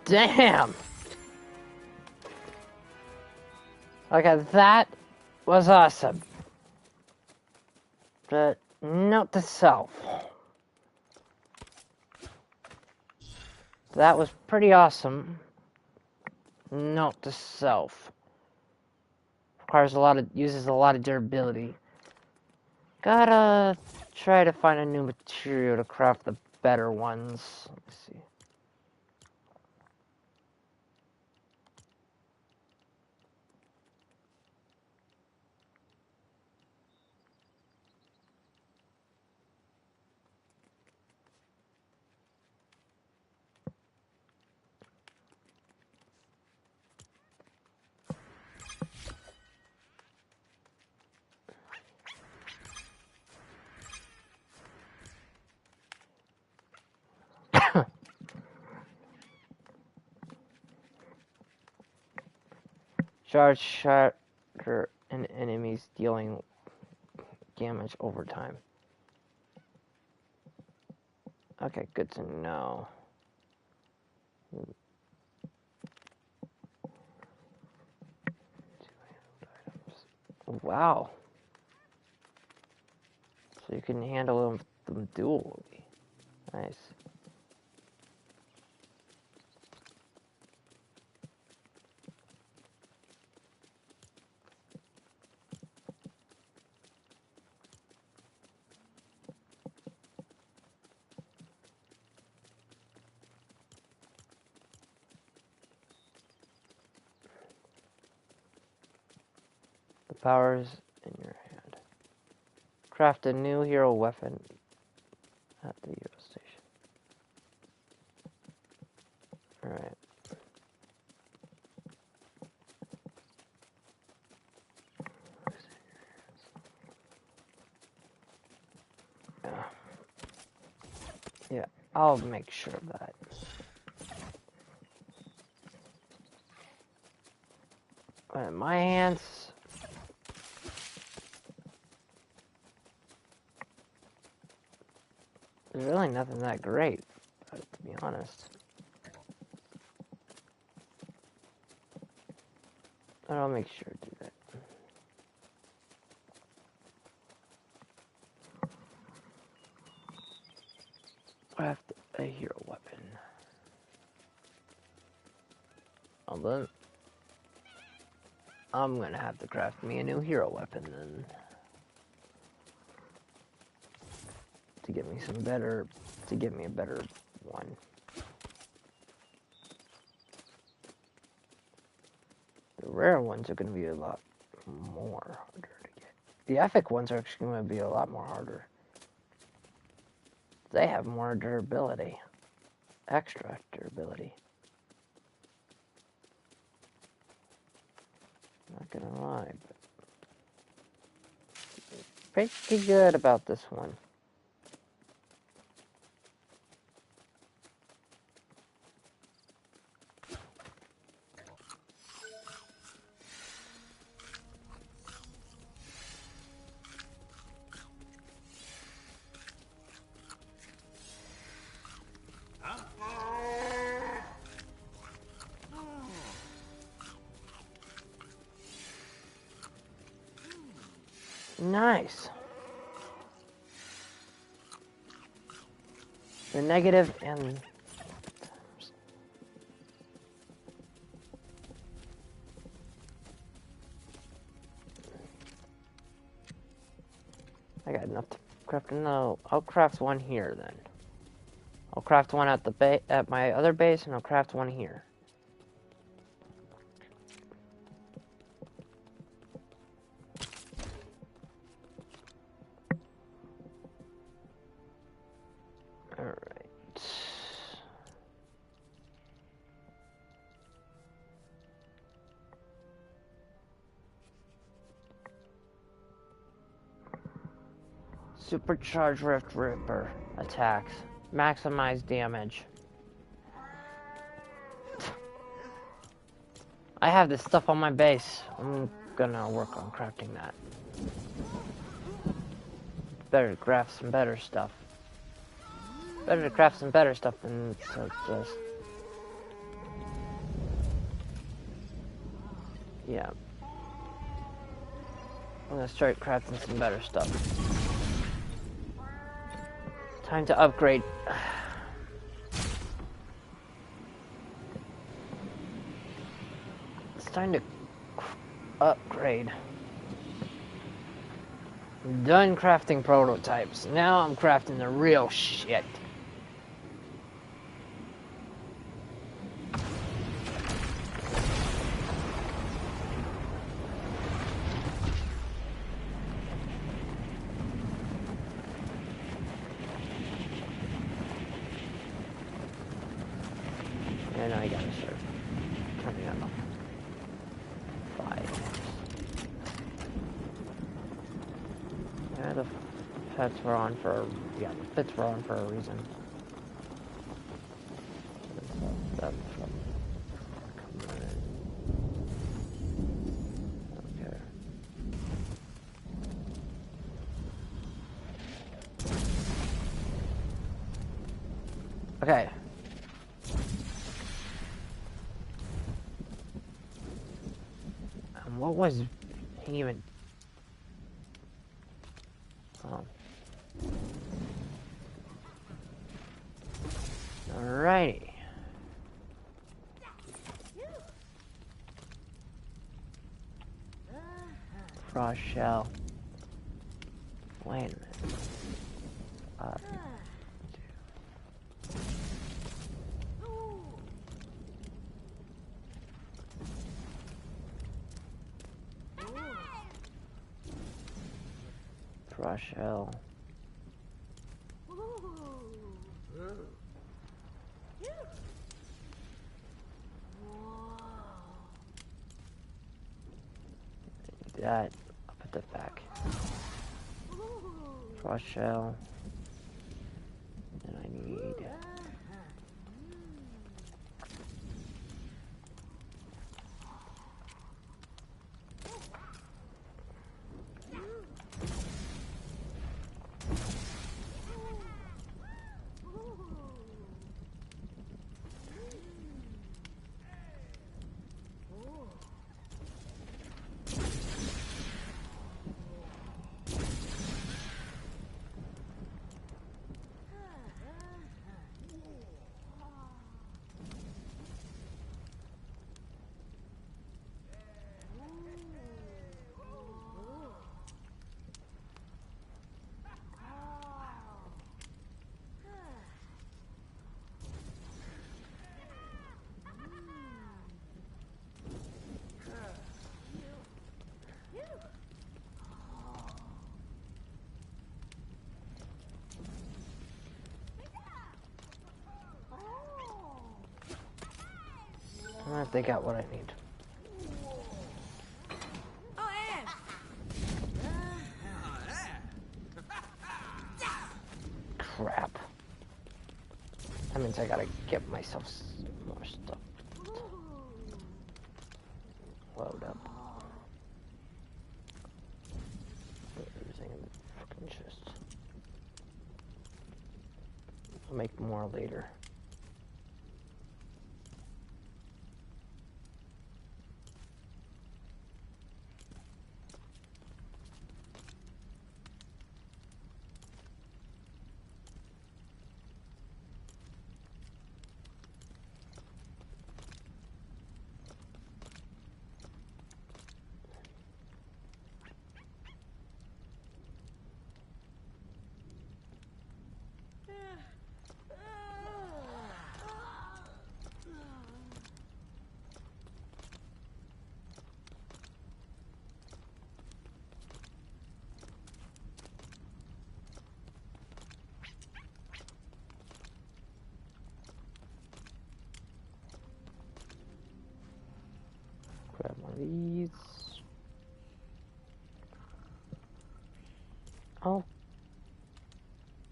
Damn! Okay, that was awesome. But note to self. That was pretty awesome. Note to self. Uses a lot of durability. Gotta try to find a new material to craft the better ones. Let me see. Charge shatter an enemies dealing damage over time. Okay, good to know. Wow. So you can handle them dually. Nice. The power's in your hand. Craft a new hero weapon at the hero station. Alright. Yeah, I'll make sure of that. But in my hands, there's really nothing that great, to be honest. But I'll make sure to do that. Craft a hero weapon. Although I'm gonna have to craft me a new hero weapon then. To get me a better one. The rare ones are gonna be a lot more harder to get. The epic ones are actually gonna be a lot more harder. They have more durability. Extra durability. Not gonna lie, but pretty good about this one. Nice. The negative and I got enough to craft. No, I'll craft one here then. I'll craft one at the at my other base, and I'll craft one here. All right. Supercharged Rift Ripper attacks. Maximize damage. I have this stuff on my base. I'm gonna work on crafting that. Better to craft some better stuff. Better to craft some better stuff than to just... Yeah. I'm gonna start crafting some better stuff. Time to upgrade. It's time to upgrade. I'm done crafting prototypes. Now I'm crafting the real shit. And I gotta start turning on the fire. Yeah, the pets were on for the pets were on for a reason. That's from coming in. Okay. Okay. What was he even? Oh. Alrighty. Frost shell. Wait a minute. Frost shell. That. I'll put that back. Frost shell. And I need. I think I got what I need. Crap. That means I gotta get myself more stuff. Load up. Put everything in the fucking chest. I'll make more later.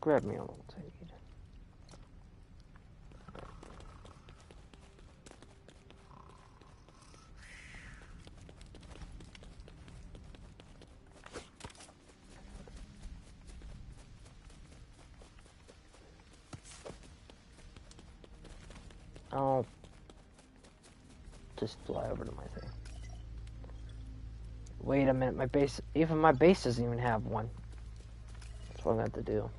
grab me all what I need. I'll just fly over to my thing. Wait a minute, my base, even my base doesn't even have one. That's what I'm going to have to do.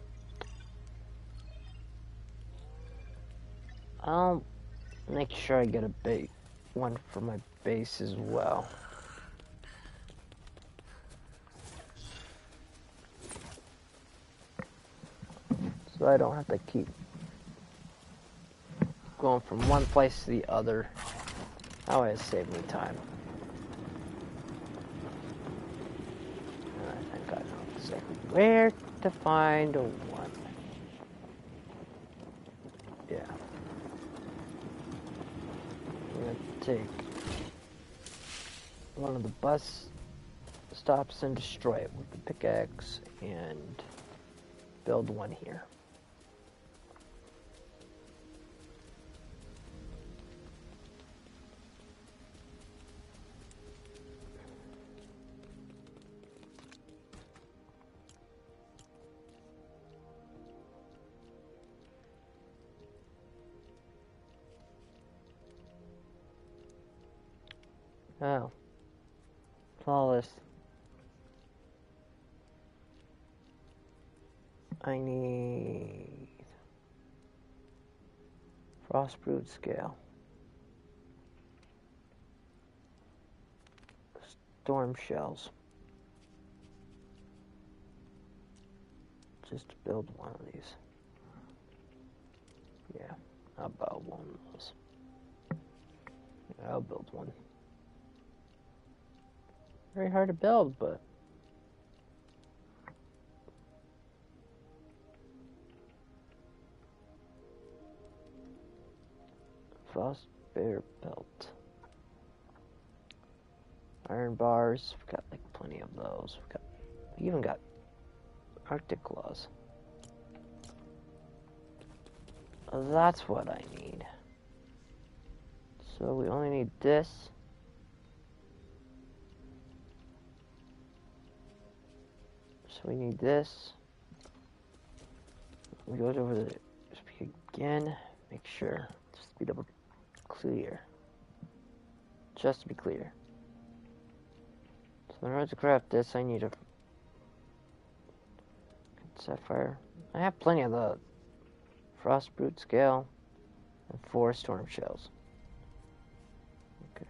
I'll make sure I get a one for my base as well. So I don't have to keep going from one place to the other. That way it saved me time. And I think I know exactly where to find a one. Yeah. I'm gonna take one of the bus stops and destroy it with the pickaxe and build one here. Oh. Flawless. I need Frostbrewed scale. Storm shells. Just to build one of these. Yeah, I'll build one of those. Yeah, I'll build one. Very hard to build, but Frost Bear Belt. Iron bars, we've got like plenty of those. We even got Arctic claws. That's what I need. So we only need this. So we need this. We go over the speed again. Make sure. Just to be double clear. Just to be clear. So in order to craft this, I need a sapphire. I have plenty of the Frostbrewed scale and 4 storm shells. Okay.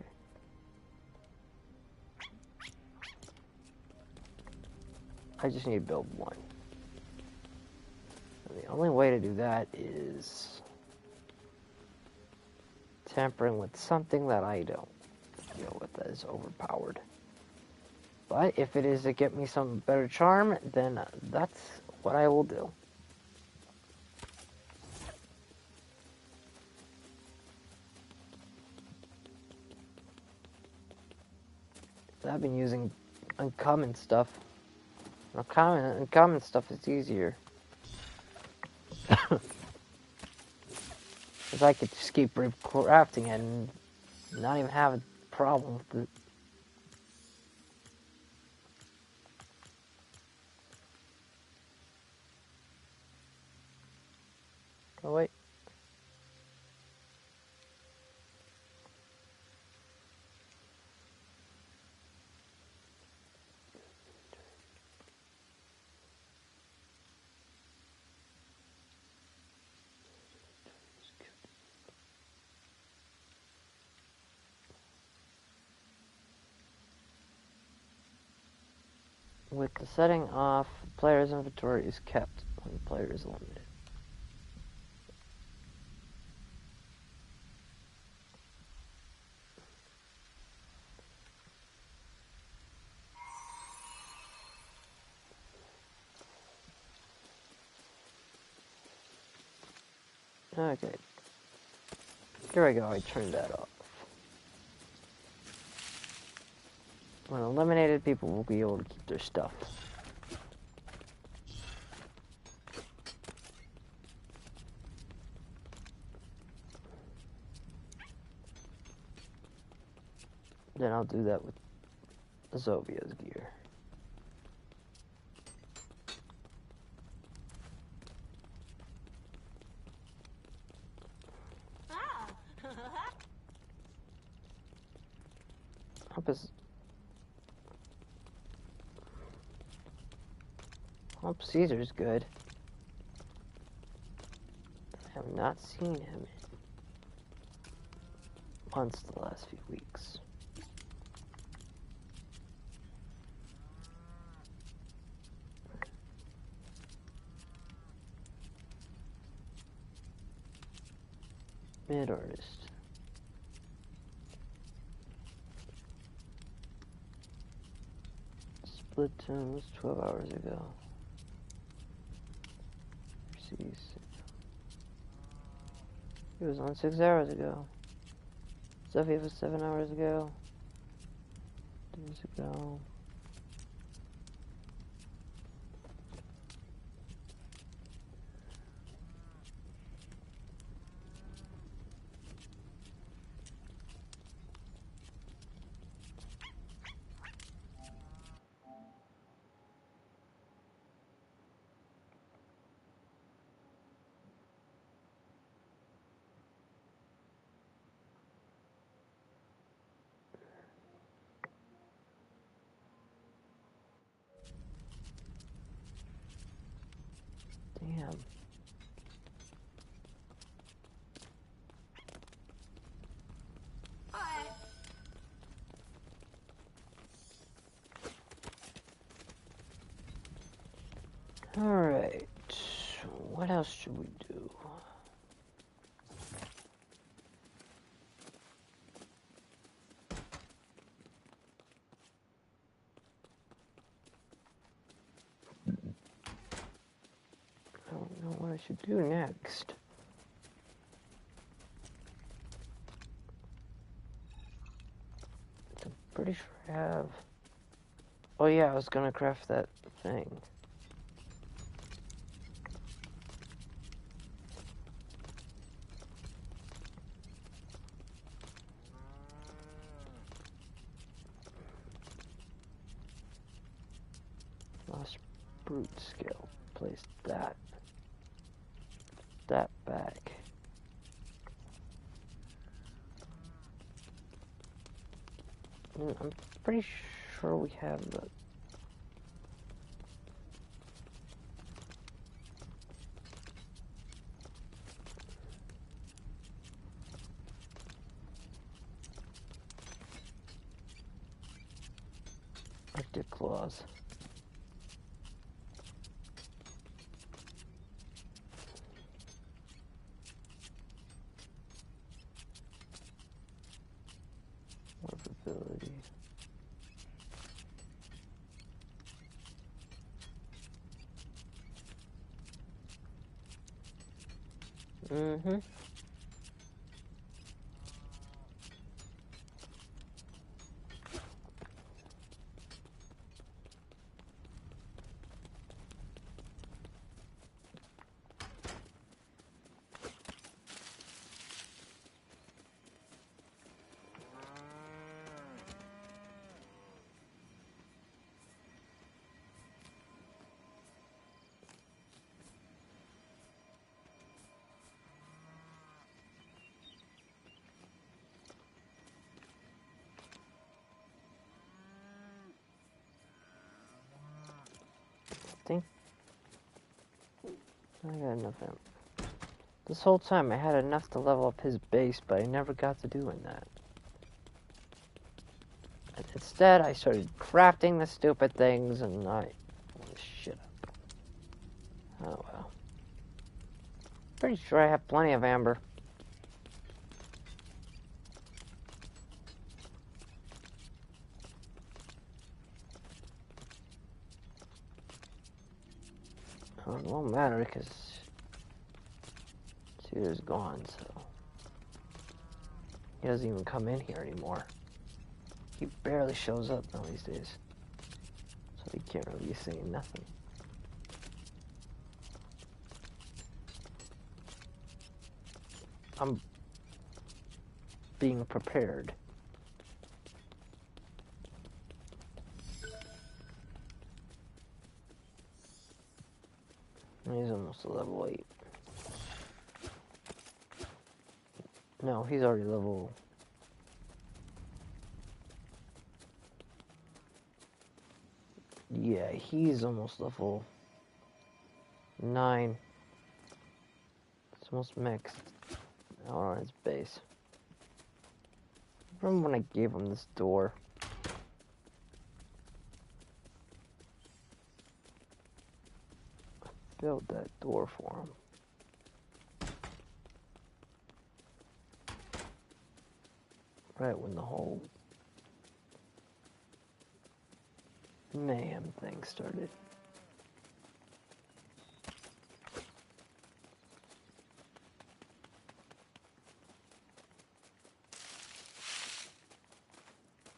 I just need to build one. And the only way to do that is tampering with something that I don't deal with that is overpowered. But if it is to get me some better charm, then that's what I will do. I've been using uncommon stuff. Uncommon stuff is easier. Because I could just keep crafting it and not even have a problem with it. Oh wait. With the setting off, player's inventory is kept when the player is eliminated. Okay. Here we go, I turned that off. When eliminated, people will be able to keep their stuff. Then I'll do that with Zovia's gear. Hope Caesar's good. I have not seen him in months the last few weeks. Mid-artist. Splatoon was 12 hours ago. He was on 6 hours ago. Sophie was 7 hours ago. Days ago. Damn. Alright. What else should we do? I don't know what I should do next. I'm pretty sure I have. Oh yeah, I was gonna craft that thing. Lost brute skill. Place that. That back. I'm pretty sure we have the... Arctic claws. Ability. Mm-hmm. I got enough. This whole time I had enough to level up his base, but I never got to doing that. And instead, I started crafting the stupid things, and I fucked shit up. Oh well. Pretty sure I have plenty of amber. Well, it won't matter because Cedar's gone, so he doesn't even come in here anymore. He barely shows up now these days, so he can't really be saying nothing. I'm being prepared. He's almost a level 8. No, he's already level... Yeah, he's almost level 9. It's almost mixed out on his base. Remember when I gave him this door? I built that door for him. Right when the whole mayhem thing started.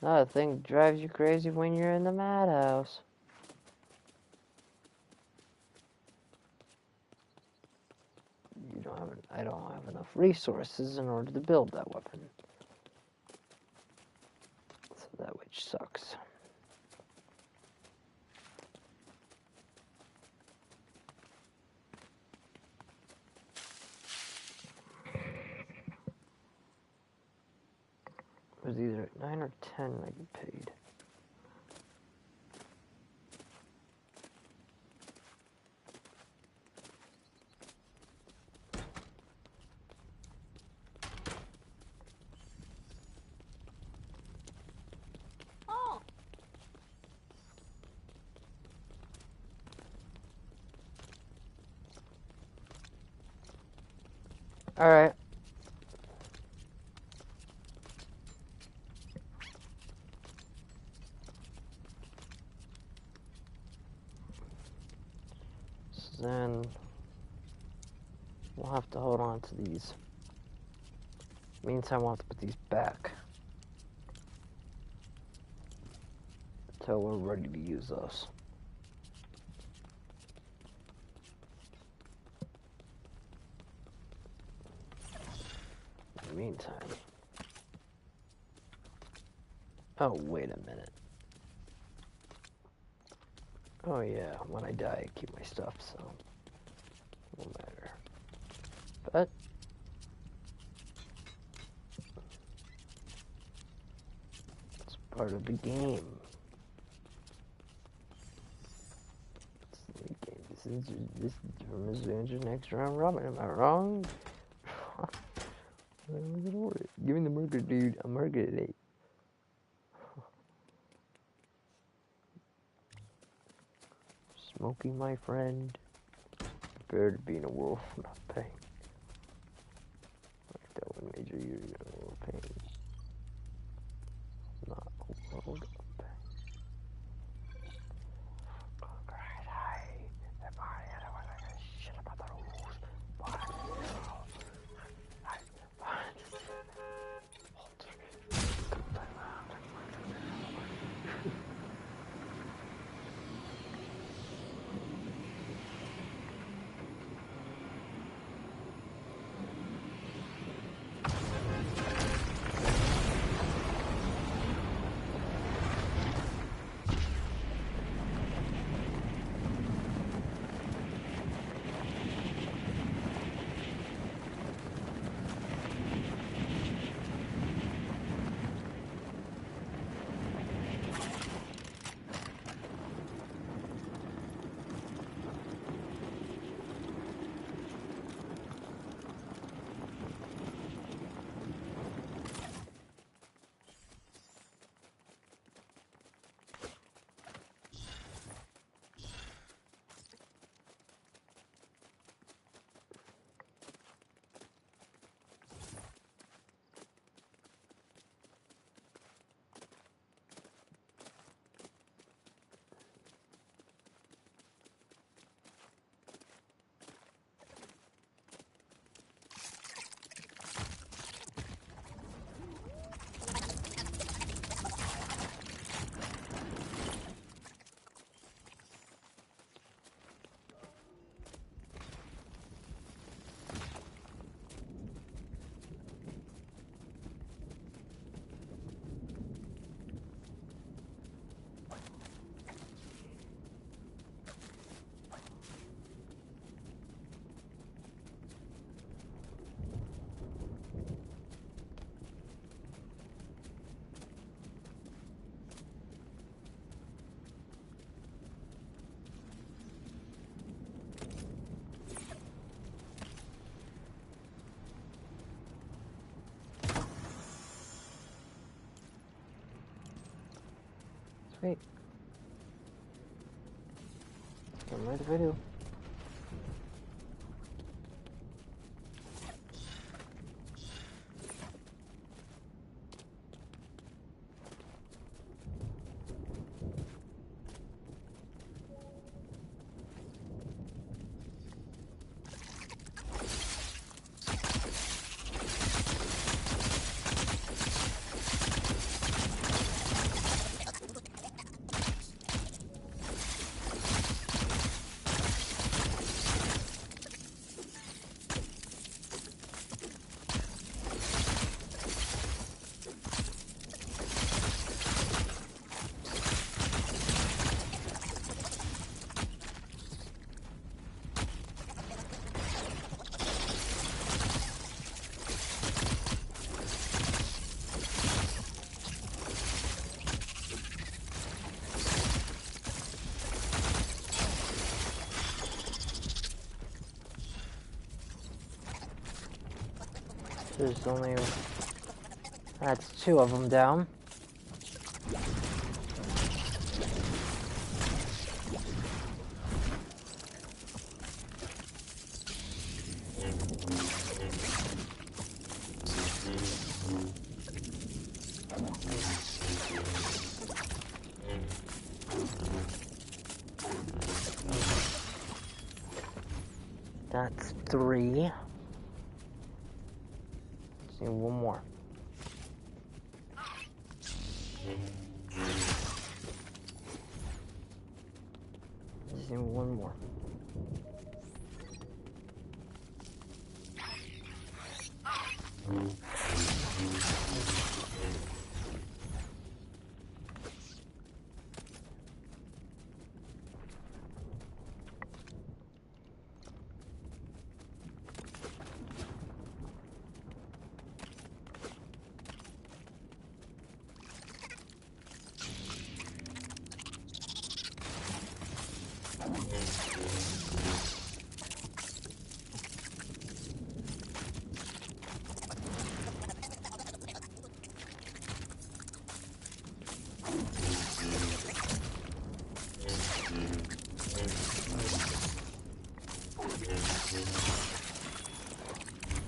Another thing that drives you crazy when you're in the madhouse. I don't have enough resources in order to build that weapon. So that which sucks. It was either 9 or 10 I get paid. Alright. So then we'll have to hold on to these. Meantime, we'll have to put these back until we're ready to use those. In the meantime... Oh, wait a minute. Oh yeah, when I die, I keep my stuff, so... no matter. But... it's part of the game. This is your next round robin. Am I wrong? Give me the marker, dude. I'm marking it. Smokey, my friend. Prepare to be in a world of pain. Like that one major you in a world of pain. Not a world of pain. Alright, hi. Everybody, I don't want to shit about the rules. But Wait. What do I do? There's only... That's 2 of them down. That's 3. Just need 1 more. Just need 1 more.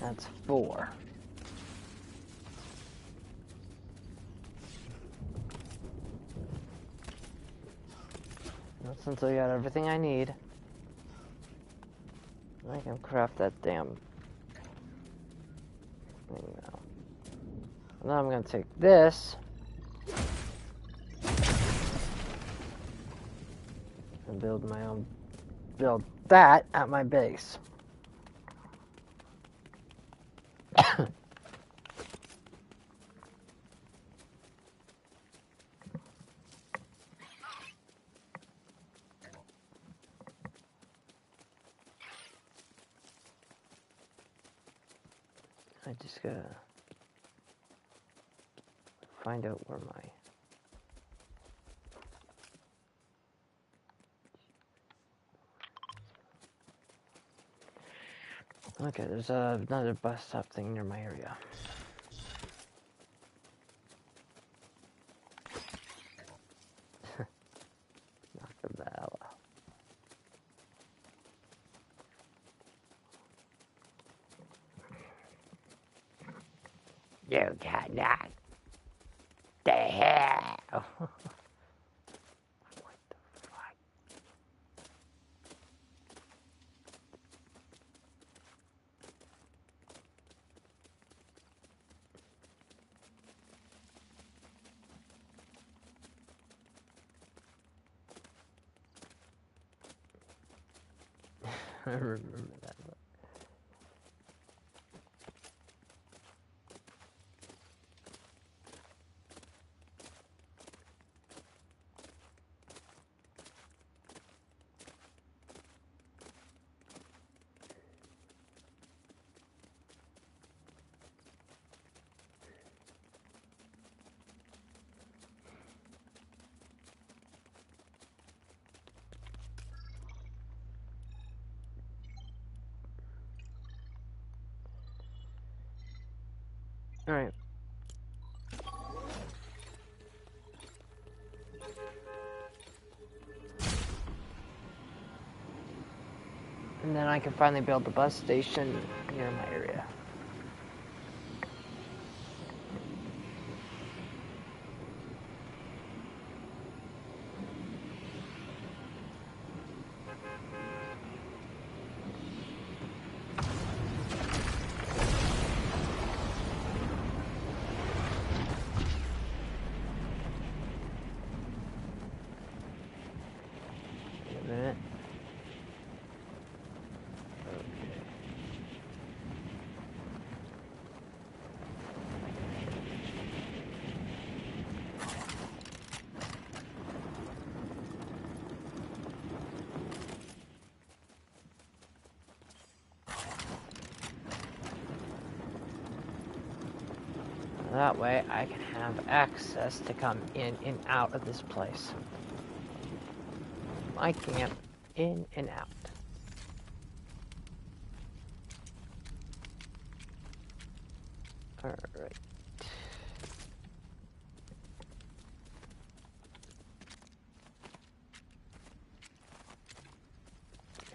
That's 4. Now, since I got everything I need, I can craft that damn thing now. Now I'm gonna take this and build my own, build that at my base. I just gotta find out where my... Okay, there's another bus stop thing near my area. Knock the hell out. You got knocked the hell. What the fuck? I remember that. All right. And then I can finally build the bus station near my area. Wait a minute. Okay. That way I can have access to come in and out of this place. My camp, in and out. Alright.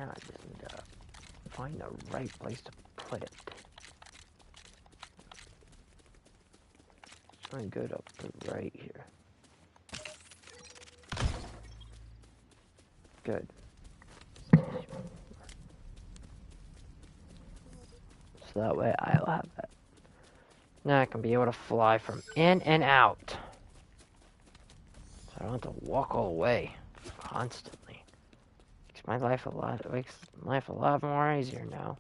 Now I just need to find the right place to put it. I'm good up to right here. Good. So that way I'll have that. Now I can be able to fly from in and out. So I don't have to walk all the way constantly. Makes my life a lot more easier now.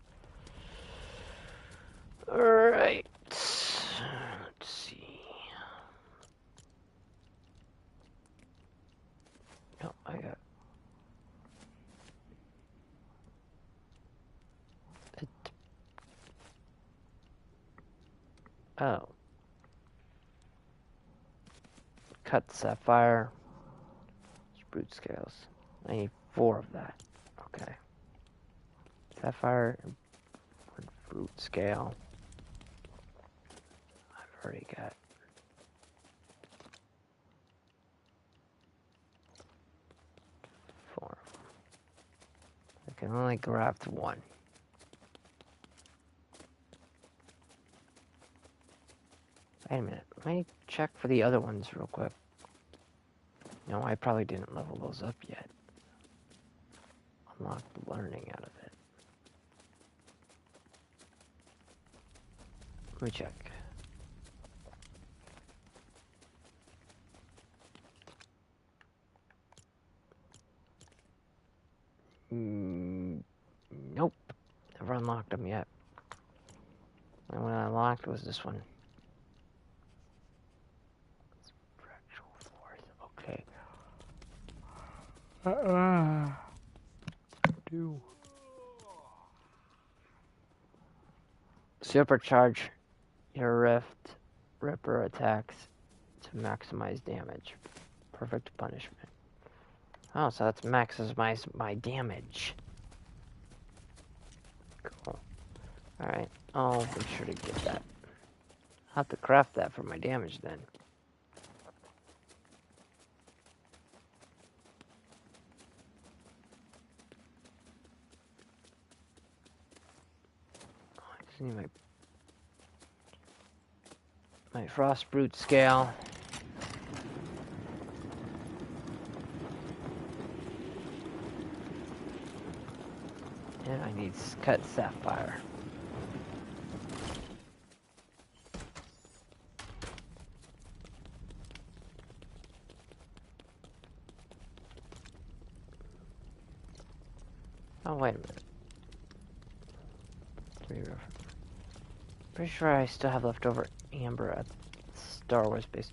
Alright. Let's see. No, I got it. Oh. Cut sapphire. Spruce scales. I need 4 of that. Okay. Sapphire and fruit scale. I've already got. Four. I can only craft 1. Wait a minute. Let me check for the other ones real quick. No, I probably didn't level those up yet. Unlock the learning out of it. Let me check. Nope. Never unlocked them yet. And what I unlocked was this one. Spiritual force. Okay. Do. Supercharge your Ripper attacks to maximize damage. Perfect punishment. Oh, so that's maximize my damage. Cool. Alright, I'll make sure to get that. I'll have to craft that for my damage then. Oh, I just need my frost brute scale. And I need cut sapphire. Oh, wait a minute. Pretty sure I still have leftover amber at Star Wars base.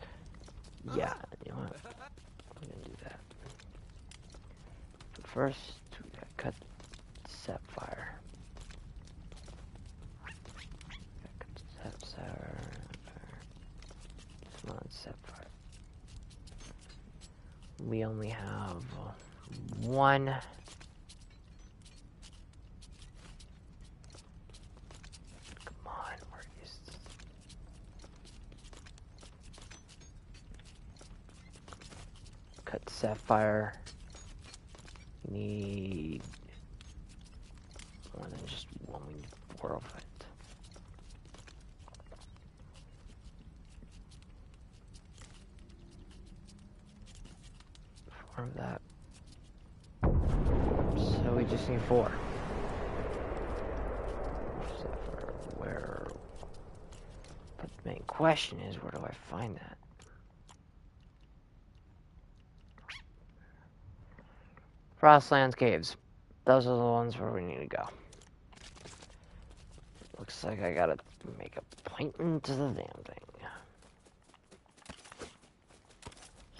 Yeah, you know what? I'm gonna do that. But first, we gotta cut sapphire. Sapphire. Come on, sapphire. We only have 1. Sapphire. Need more than just one. We need 4 of it. More of that. So we just need 4. Except for where... But the main question is, where do I find that? Frostlands Caves. Those are the ones where we need to go. Looks like I gotta make an appointment to the damn thing.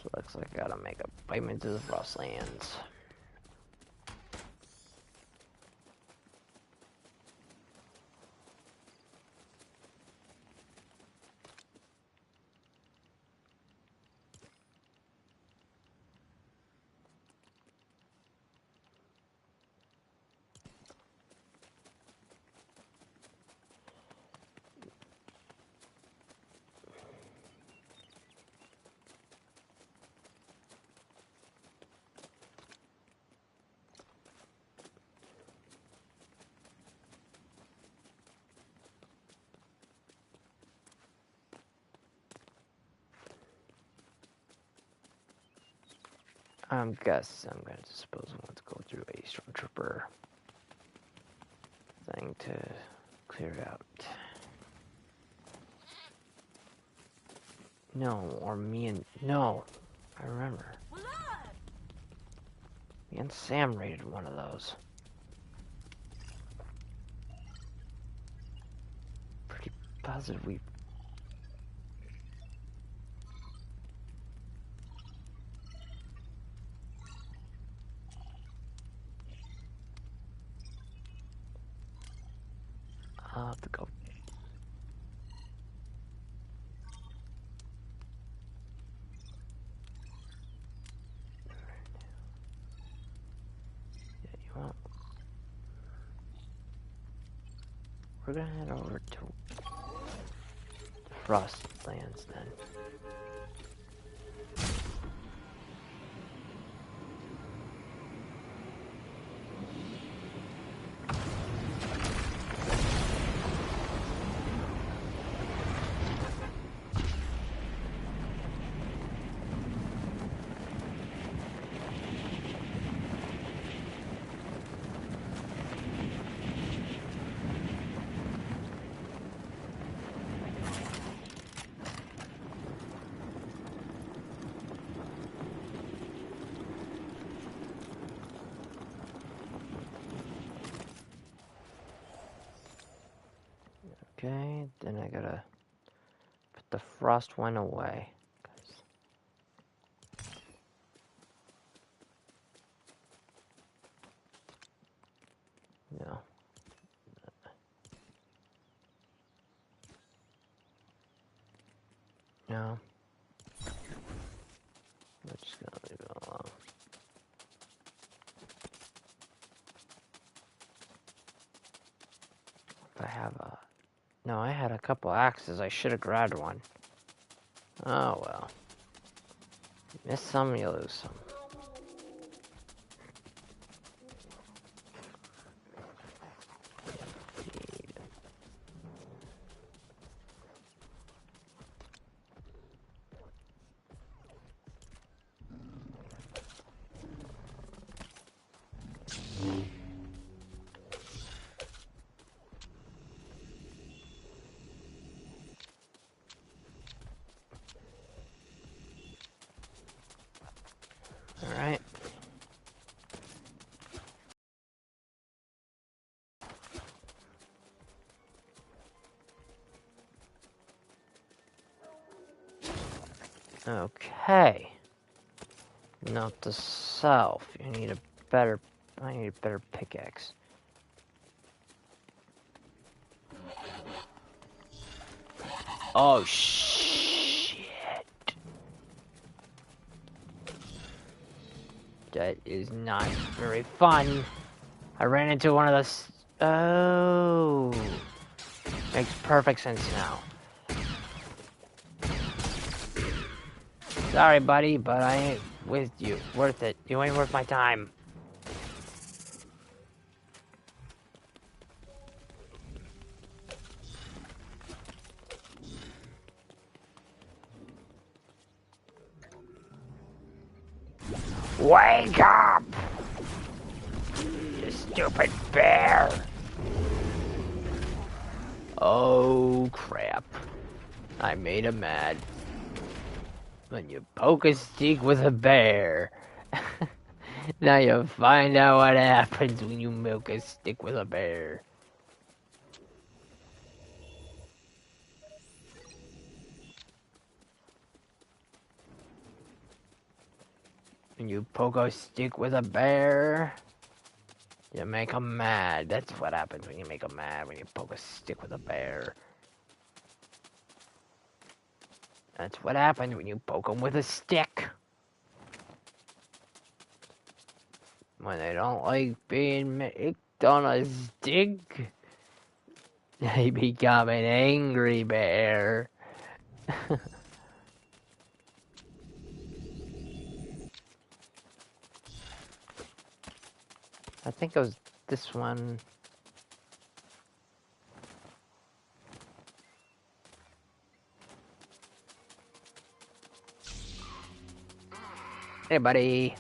So looks like I gotta make an appointment to the Frostlands. I guess I'm gonna suppose I want to go through a stormtrooper thing to clear it out. No, or me and... No, I remember. Me and Sam raided one of those. Pretty positive we... I'll have to go. Yeah, you won't. We're gonna head over to Frostlands then. Okay, then I gotta put the frost one away. No. No. We're just gonna leave it alone. If I have a... No, I had a couple axes. I should have grabbed one. Oh well. You miss some, you lose some. Alright. Okay. Note to self. You need a better... I need a better pickaxe. Oh, shit. That is not very fun. I ran into one of those... Oh. Makes perfect sense now. Sorry, buddy, but I ain't with you. Worth it. You ain't worth my time. Wake up! You stupid bear! Oh crap. I made him mad. When you poke a stick with a bear. Now you find out what happens when you milk a stick with a bear. When you poke a stick with a bear, you make him mad. That's what happens when you make him mad, when you poke a stick with a bear. That's what happens when you poke them with a stick. When they don't like being licked on a stick, they become an angry bear. I think it was this one. Hey, buddy.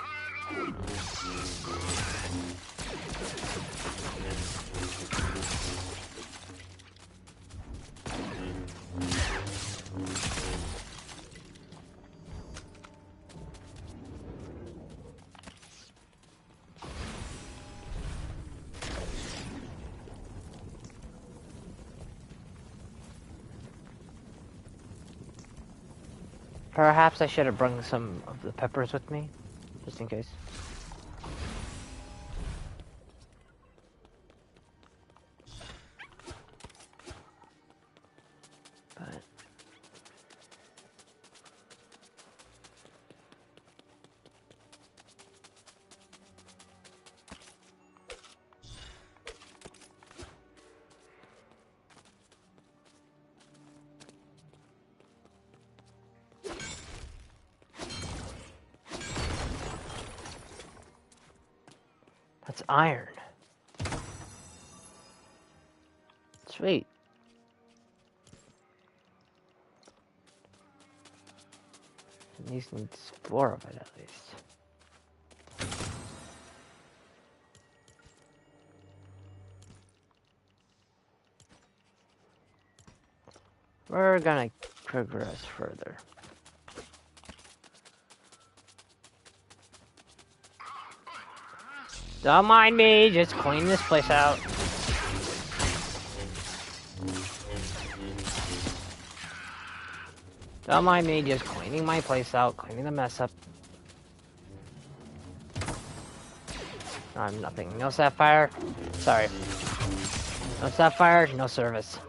Perhaps I should have brought some of the peppers with me, just in case. But that's iron. Sweet. At least needs 4 of it at least. We're gonna progress further. Don't mind me, just clean this place out. Don't mind me, just cleaning my place out, cleaning the mess up. I'm nothing. No sapphire. Sorry. No sapphire, no service.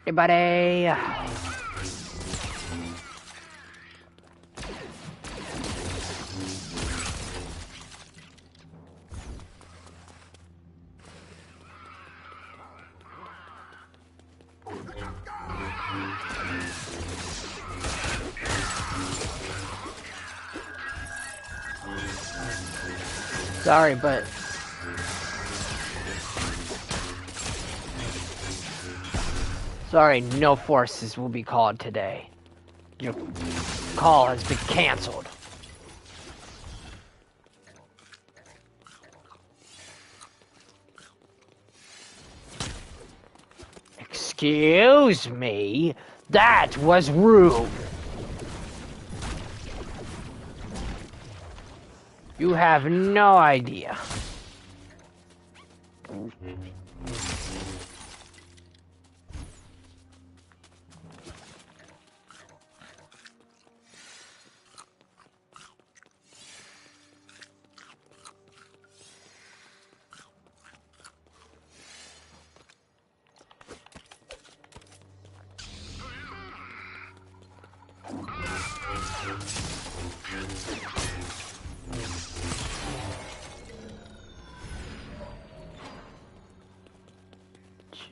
Hey, buddy. Sorry, but sorry, no forces will be called today. Your call has been canceled. Excuse me? That was rude. You have no idea.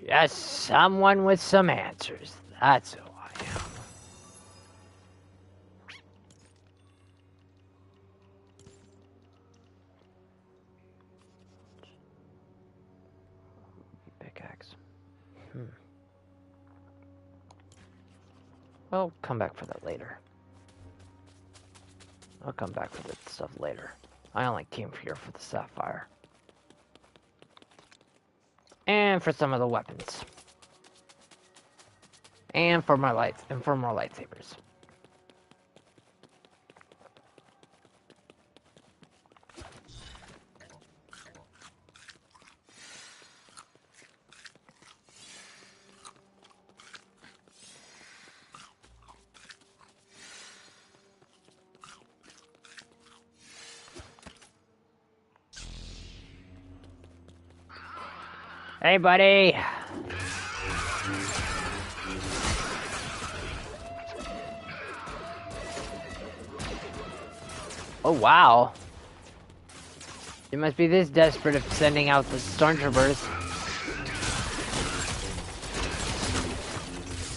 Just someone with some answers. That's who I am. pickaxe. I'll come back for that later. I'll come back for that stuff later. I only came here for the sapphire. And for some of the weapons. And for my lights, and for more lightsabers. Hey, buddy! Oh, wow. You must be this desperate of sending out the stormtroopers.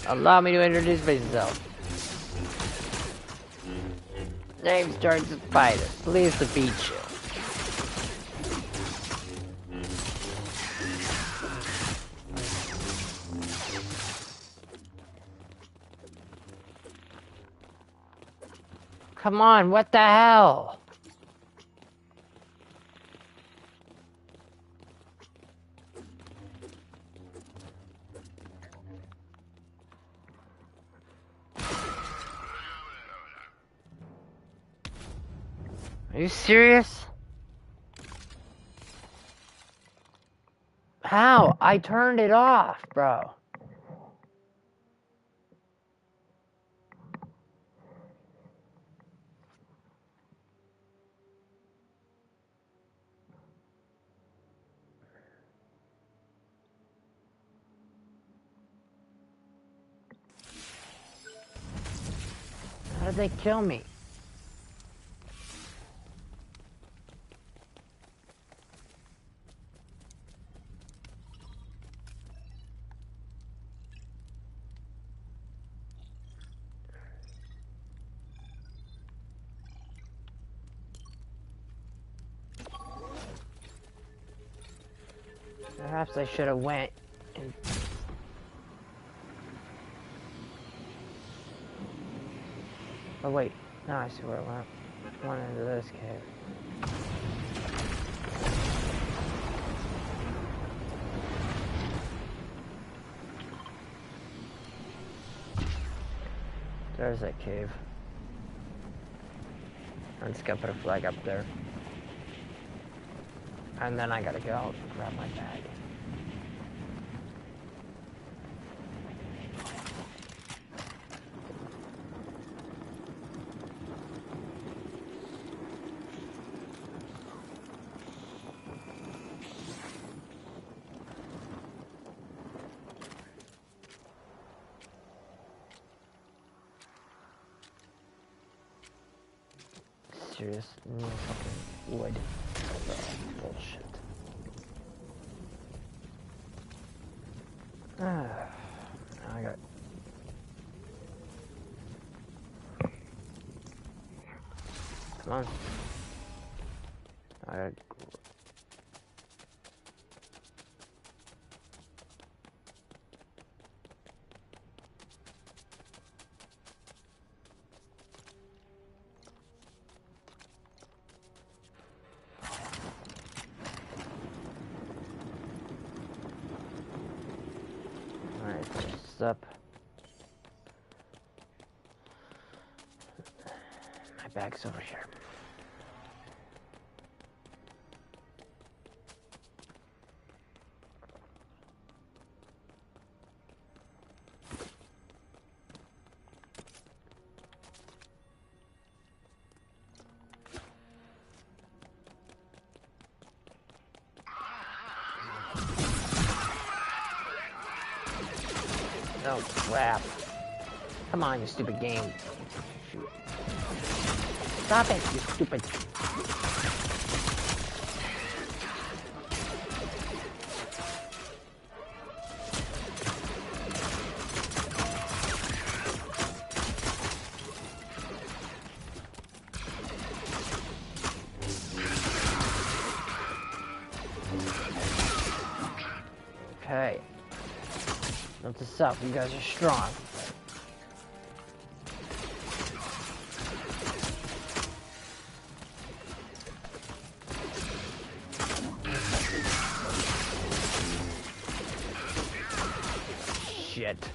Allow me to introduce myself. Name's George the Spider. Pleased to meet you. Come on, what the hell? Are you serious? How? I turned it off, bro. How did they kill me? Perhaps I should have went and... Oh wait, now I see where I went. I went into this cave. There's that cave. I'm just gonna put a flag up there. And then I gotta go grab my bag. Serious? No fucking wood. Oh, bullshit. I got... Come on. I got... Up. My bag's over here. Oh crap. Come on, you stupid game. Shoot. Stop it, you stupid. Okay. Note to self, you guys are strong. Shit.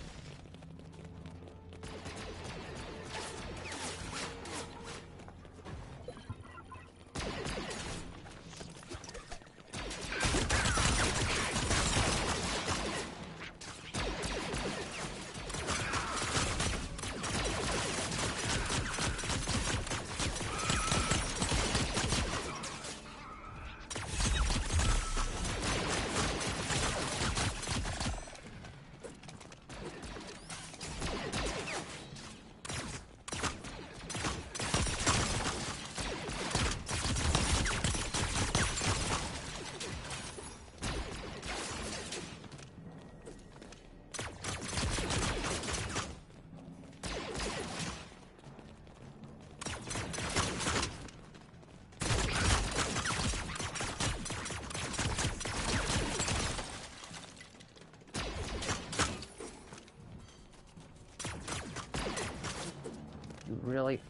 Really?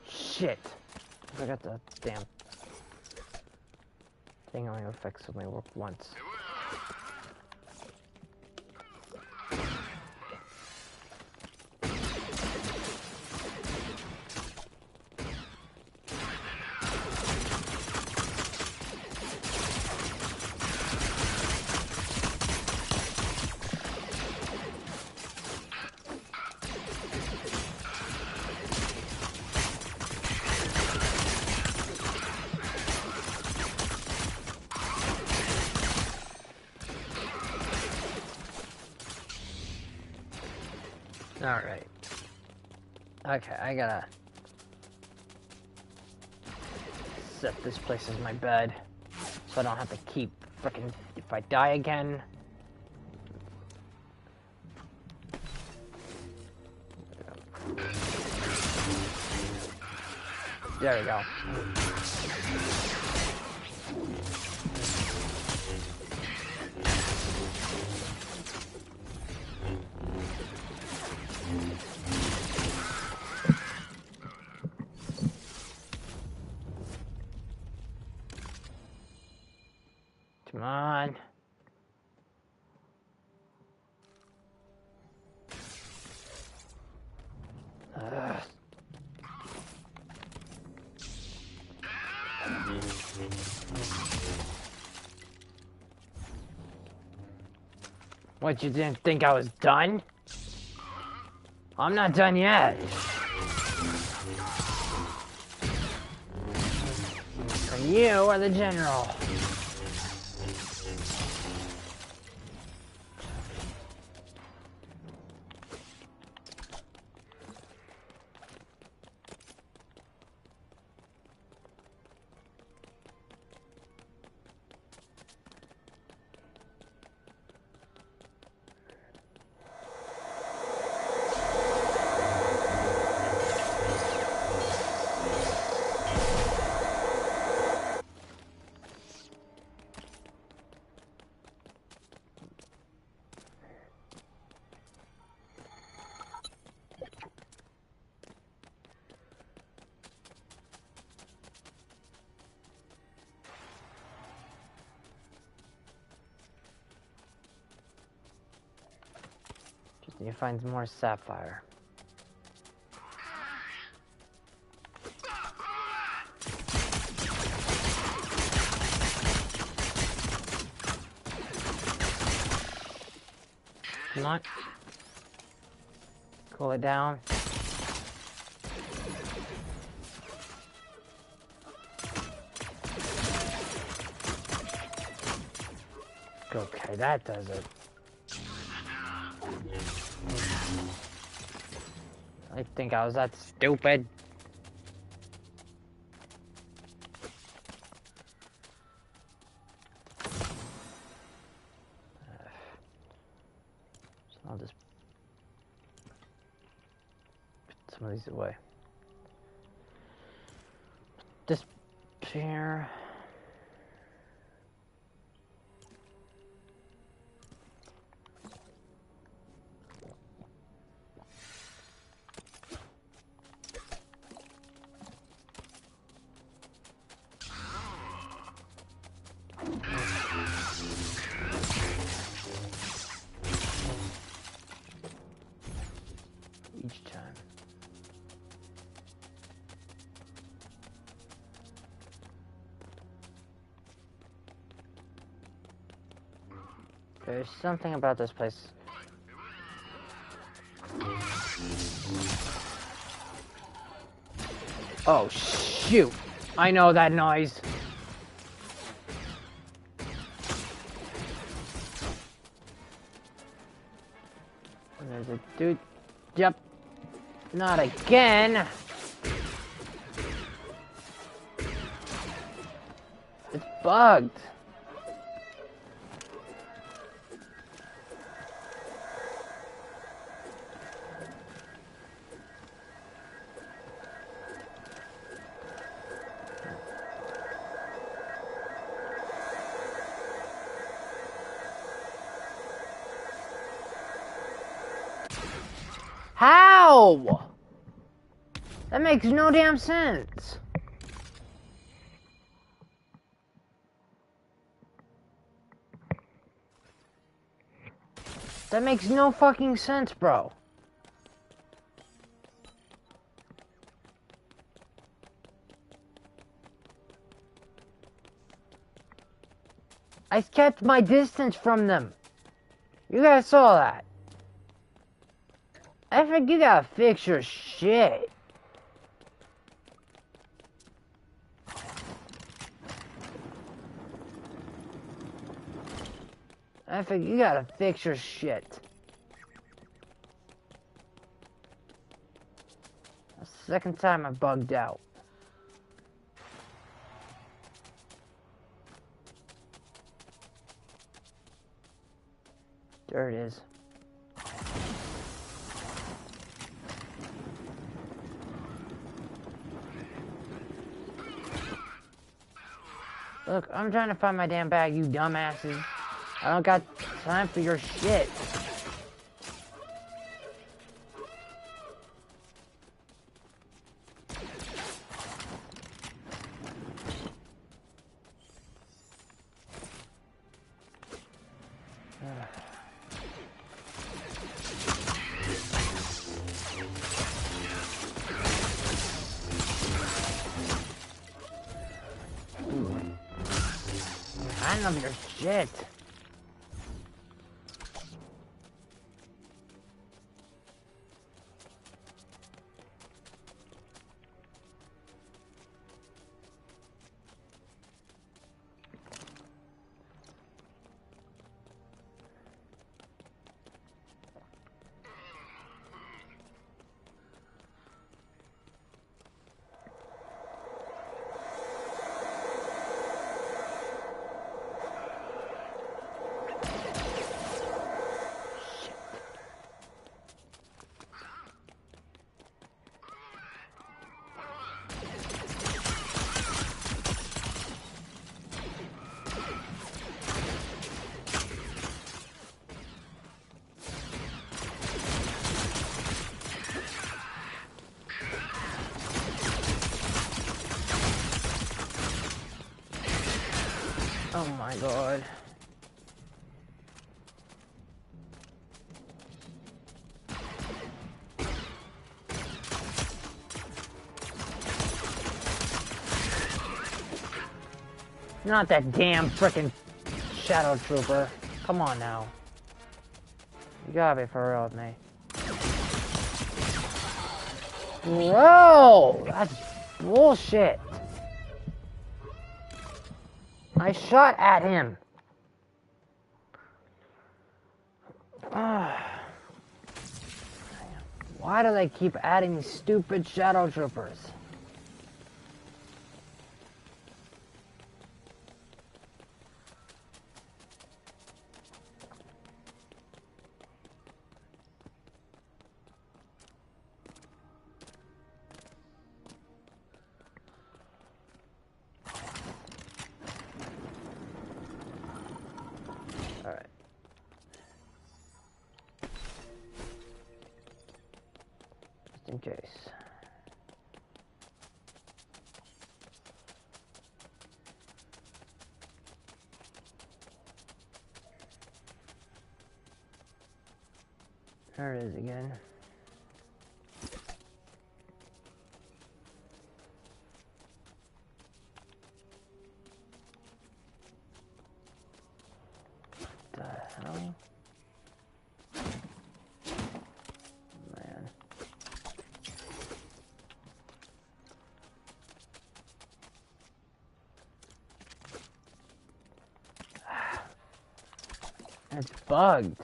Shit! I forgot the damn thing only affects only work once. Alright. Okay, I gotta set this place as my bed so I don't have to keep frickin' if I die again. There we go. Come on. What, you didn't think I was done? I'm not done yet. And you are the general. Just need to find some more sapphire. Come on. Cool it down. Okay, that does it. I think I was that stupid. I'll just put some of these away. This here. Each time. There's something about this place. Oh shoot! I know that noise. And there's a dude. Yep. Not again! It's bugged. How? That makes no damn sense. That makes no fucking sense, bro. I kept my distance from them. You guys saw that. I think you gotta fix your shit. I think you gotta fix your shit. That's the second time I bugged out. There it is. Look, I'm trying to find my damn bag, you dumbasses. I don't got time for your shit. I love your shit. Oh my god. Not that damn frickin' Shadow Trooper. Come on now. You gotta be for real with me. Bro! That's bullshit. I shot at him. Why do they keep adding these stupid shadow troopers? Alright. Just in case. There it is again. What the hell? Man. It's bugged.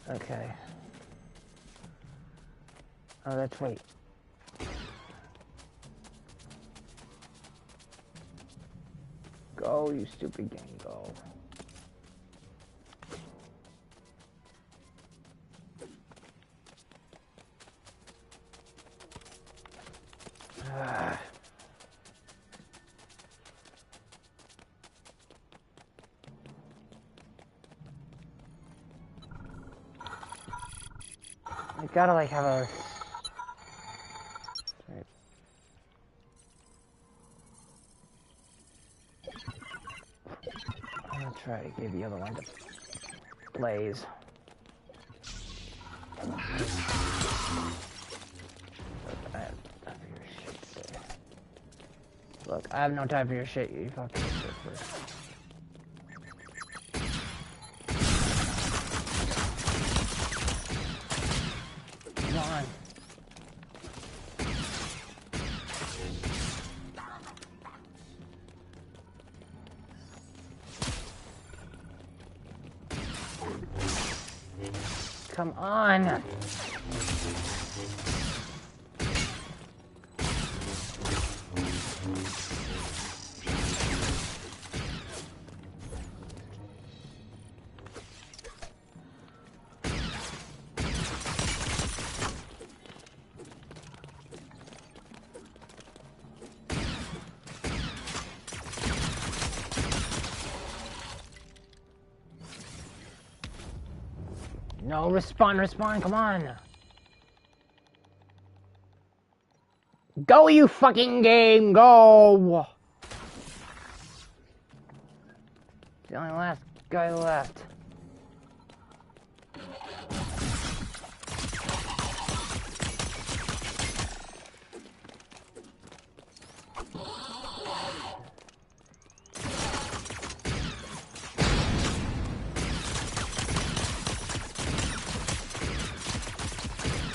Okay. Oh, that's right. Go, you stupid game, go. I gotta like have a... Right. I'm gonna try to give the other one to Blaze. Look, I have no time for your shit, you fucking shit first. Come on. Come on. No, respawn, come on. Go, you fucking game, go. The only last guy left.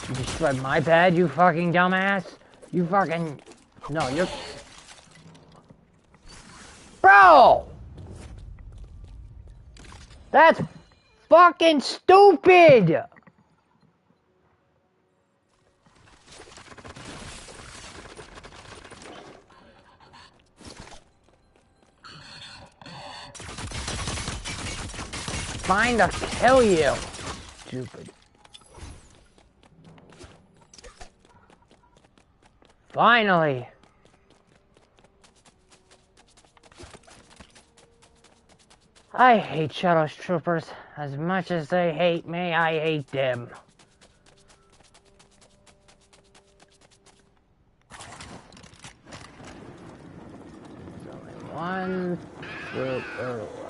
You destroyed my bed, you fucking dumbass. You fucking... No, you're... Bro! That's fucking stupid! Fine to kill you. Stupid. Finally! I hate Shadow Troopers. As much as they hate me, I hate them. There's only one trooper left.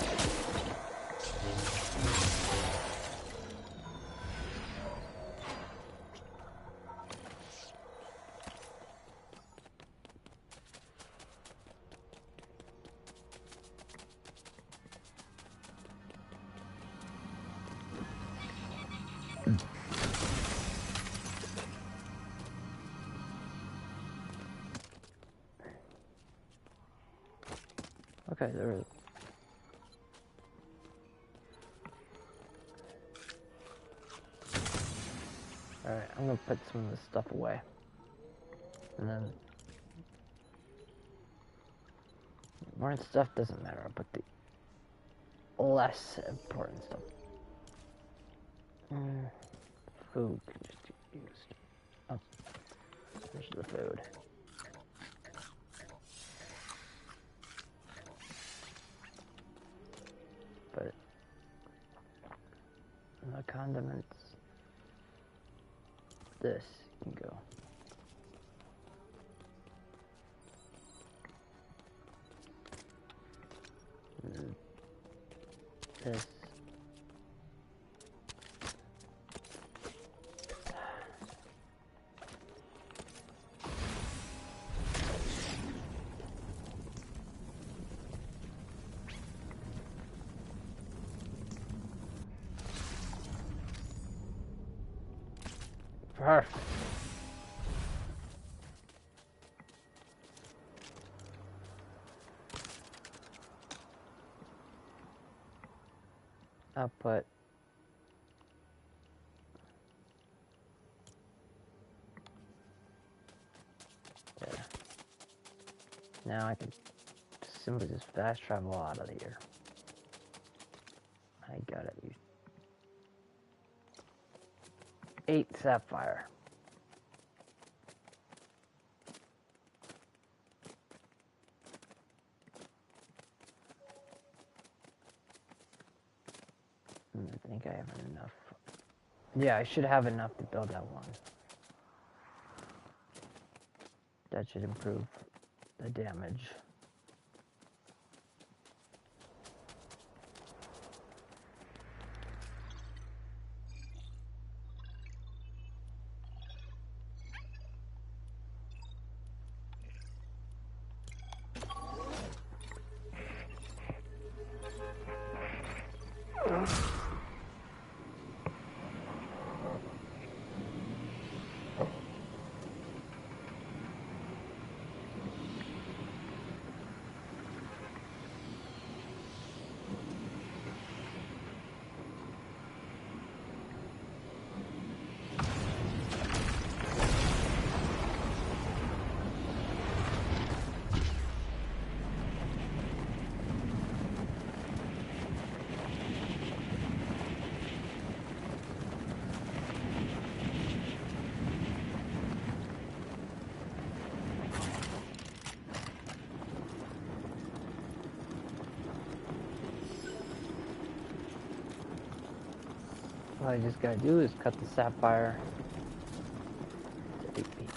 Okay, there is. Alright, I'm gonna put some of this stuff away. And then more stuff doesn't matter, but the less important stuff. Food can just be used. Oh, there's the food. But the condiments, this can go. This. Perfect. Output. There. Now I can simply just fast travel out of here. I got at least 8 sapphire. I think I have enough. Yeah, I should have enough to build that one. That should improve the damage. All I just gotta do is cut the sapphire to 8 feet.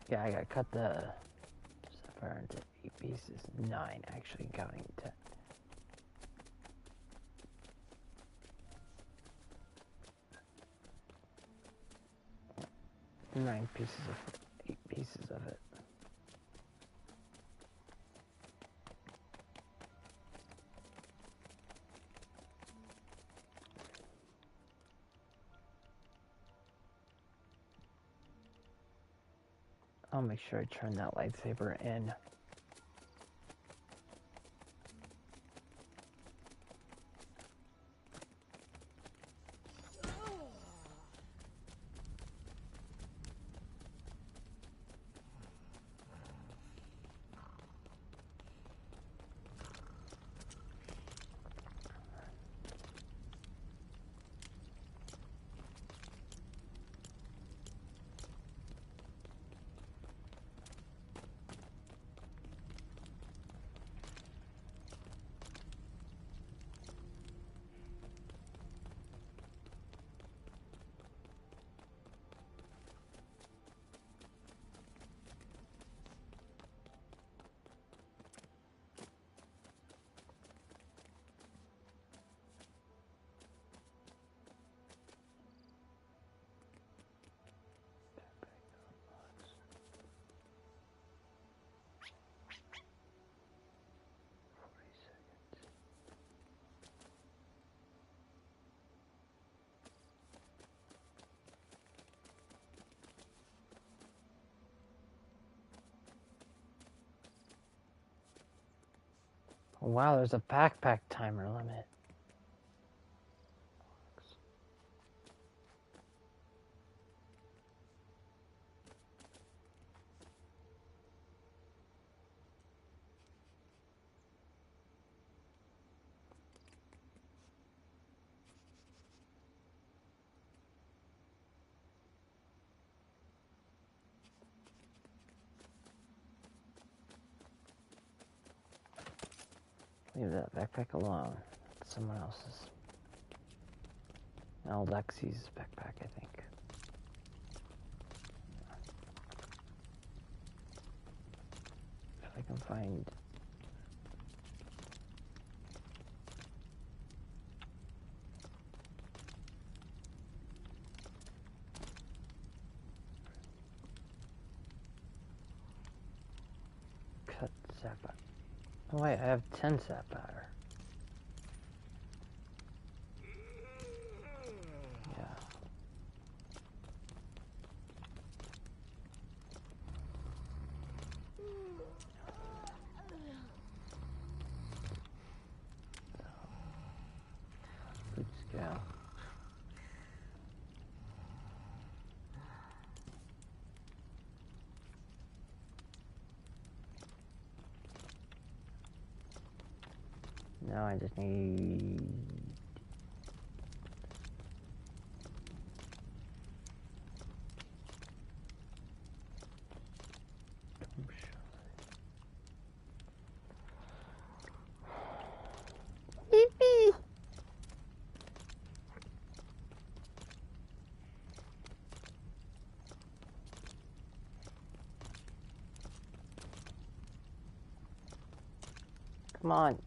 Yeah, I gotta cut the sapphire into 8 pieces. 9, actually, counting 10. Nine pieces of 8 pieces of it. I'll make sure I turn that lightsaber in. Wow, there's a backpack timer limit. Leave that backpack alone. It's someone else's. Now Lexi's backpack, I think. If I can find... Cut sapphire. Oh wait, I have 10 sapphire. Yeah. Food scale. Now I just need... Beep. Come on.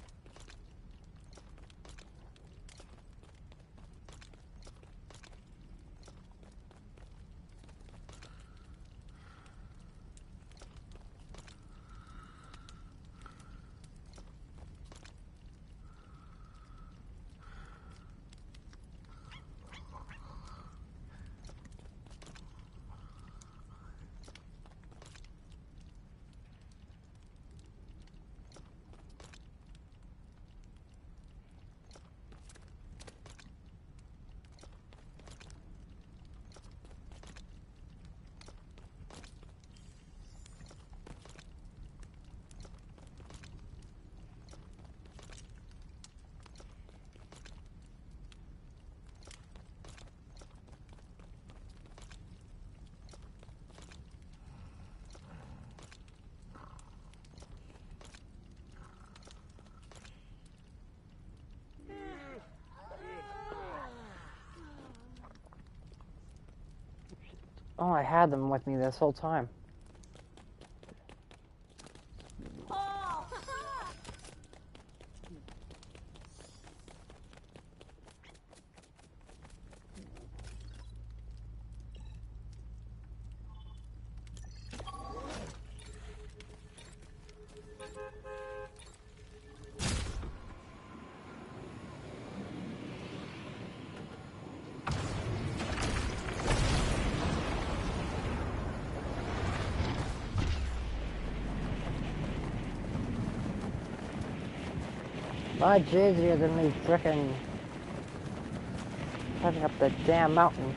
Oh, I had them with me this whole time. Much easier than me frickin' climbing up the damn mountain.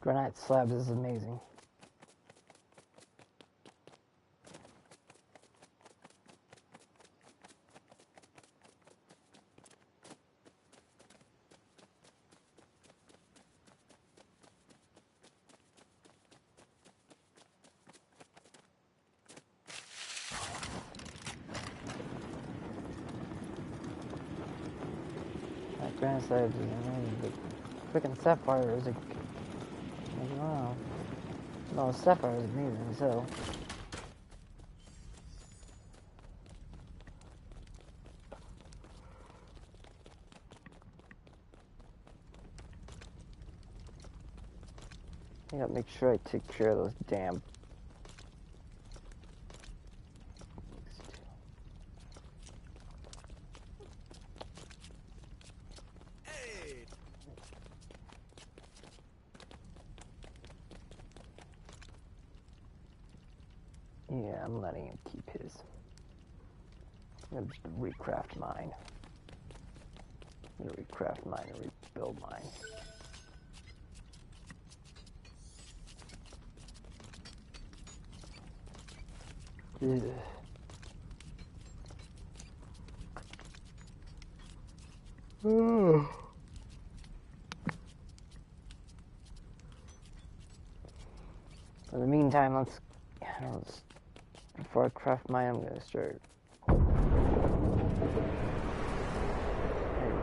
Granite slabs is amazing. Granite slabs is amazing, but freaking sapphire is like, I don't know. No, sapphire is amazing, so. I gotta make sure I take care of those damn. Yeah, I'm letting him keep his. I'm gonna recraft mine. I'm gonna recraft mine and rebuild mine. Ugh. In the meantime, before I craft mine, I'm gonna start. I need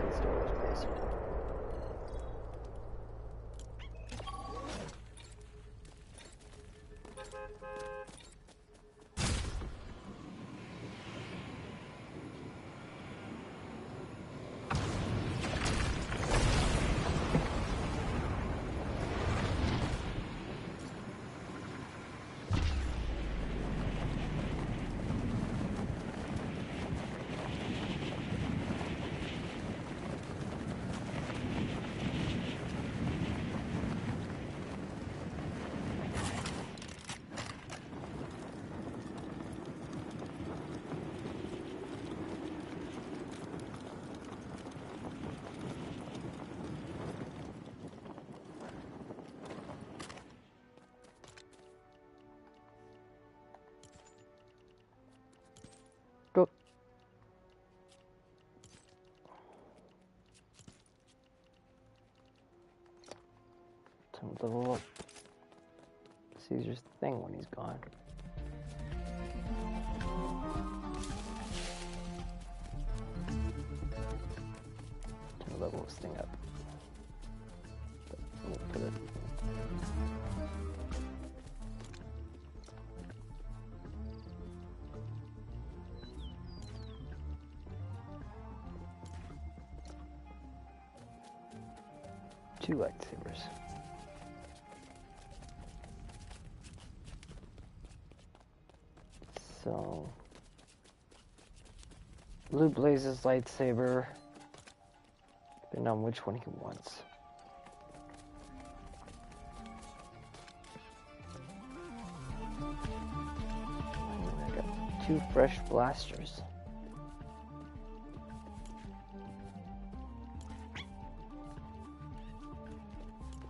a storage space. Go. Time to level up. Caesar's thing when he's gone. Time to level this thing up. We'll put it. Two lightsabers. So, Blue Blaze's lightsaber, depending on which one he wants. And I got two fresh blasters.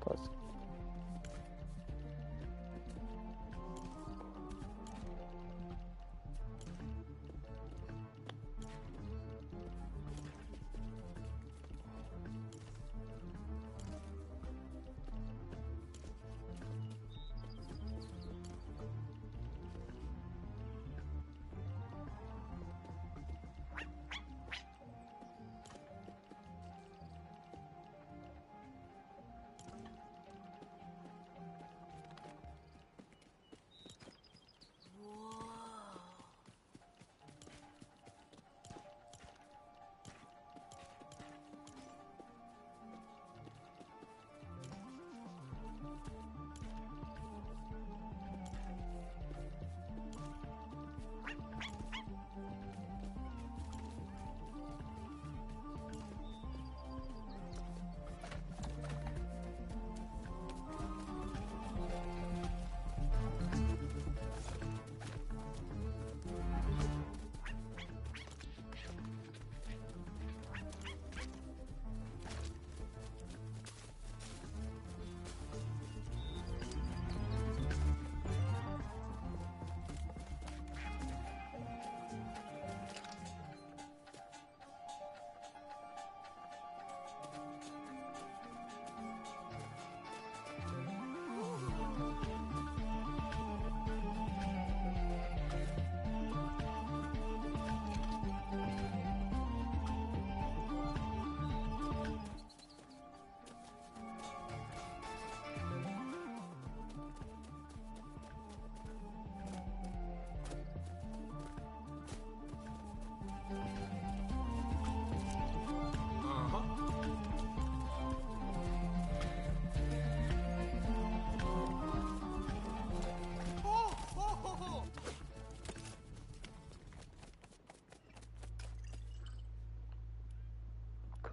Plus,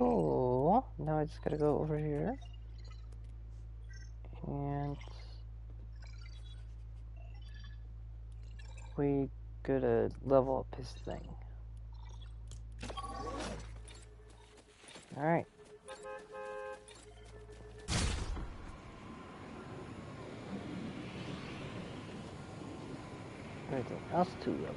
Cool. Now I just gotta go over here. And we gotta level up his thing. Alright. Everything else 2 levels.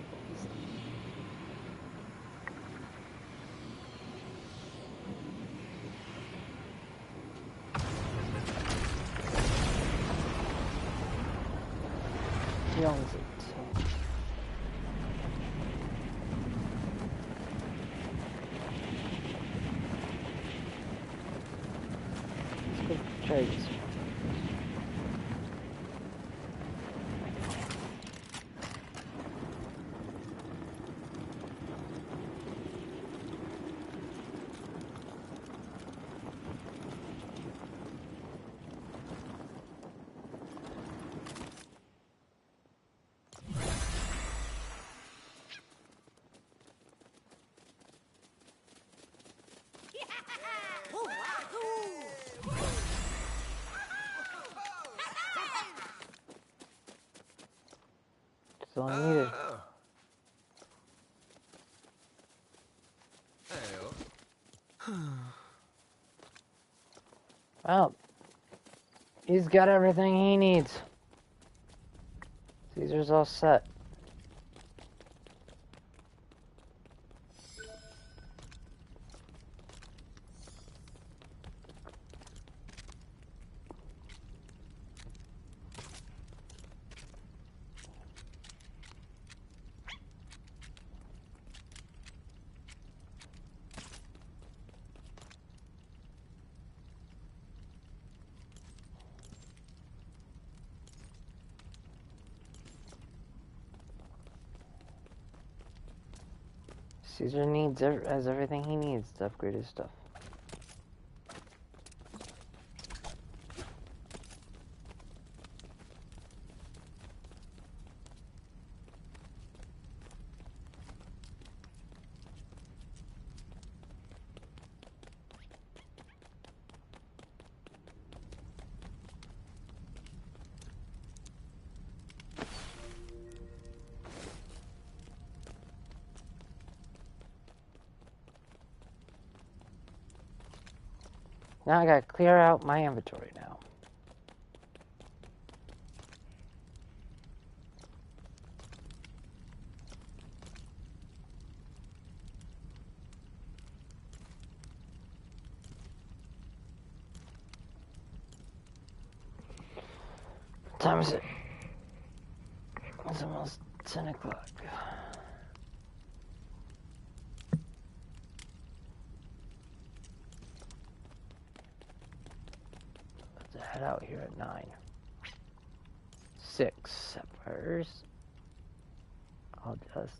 He owns it. Let's go try this one. That's all I needed. Well, he's got everything he needs. Caesar's all set. Caesar has everything he needs to upgrade his stuff. Now I gotta clear out my inventory now. What time is it? It's almost 10 o'clock. Let's head out here at 9. 6 sapphires. I'll just...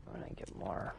I'm gonna get more.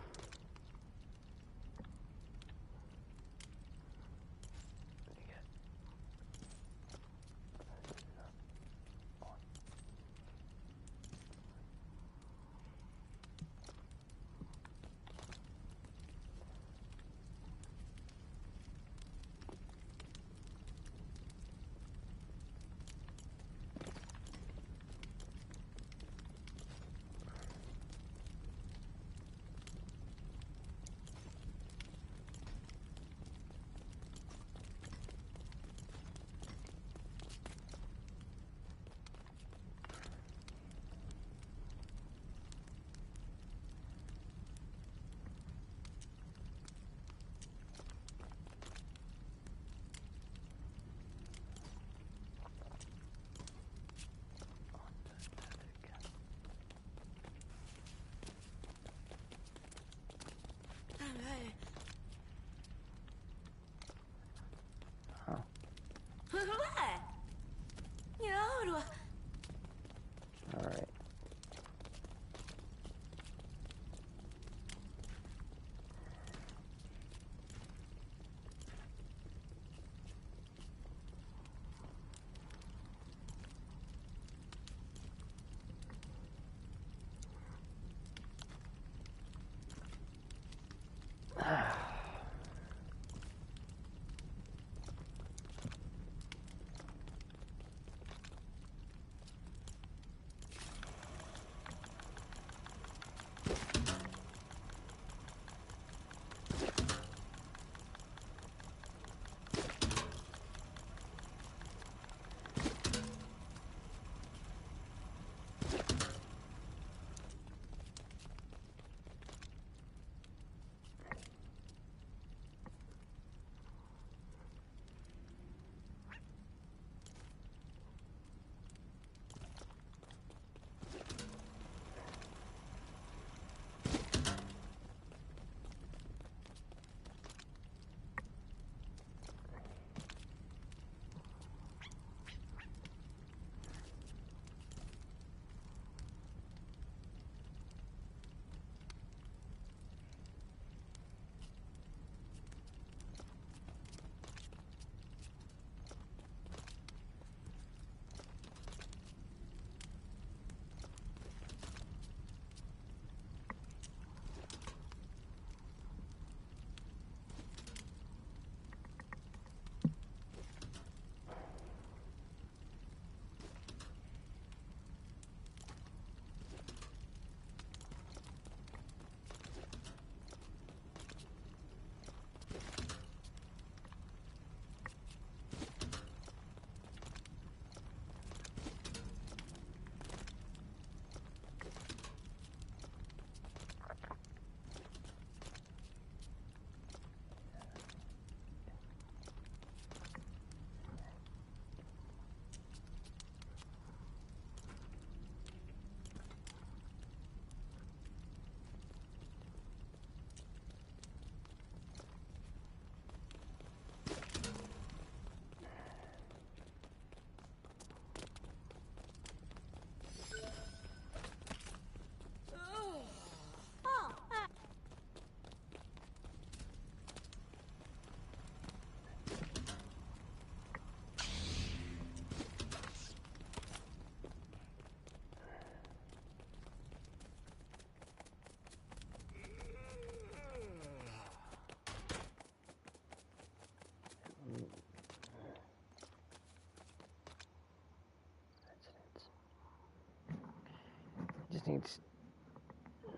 Just needs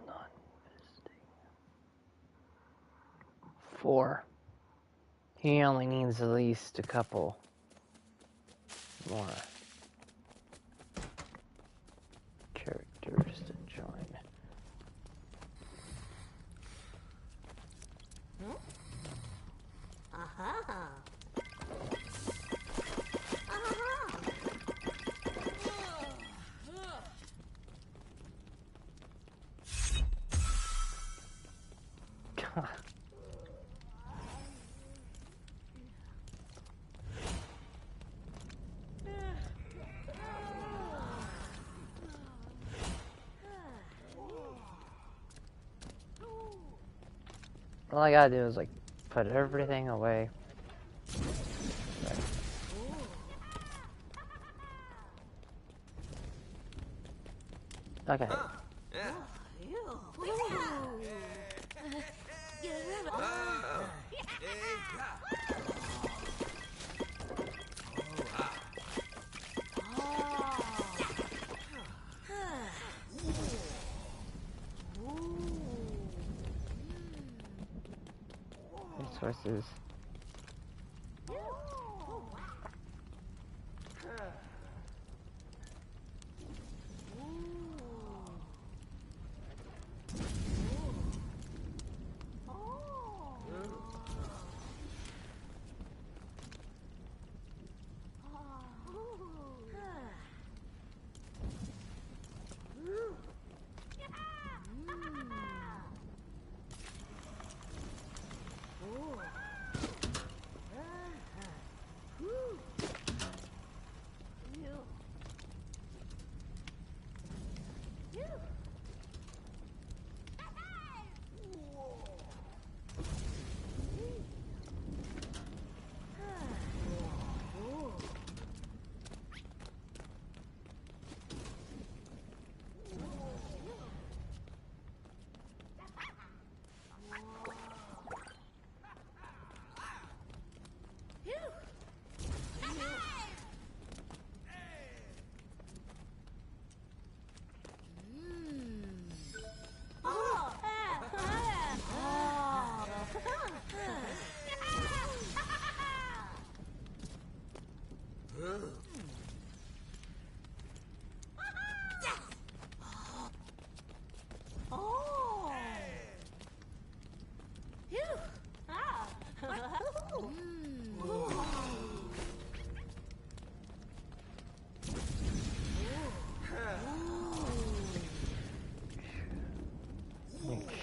non-visiting. 4. He only needs at least a couple more characters to join. God. All I gotta do is like put everything away. Okay. Yeah. Resources.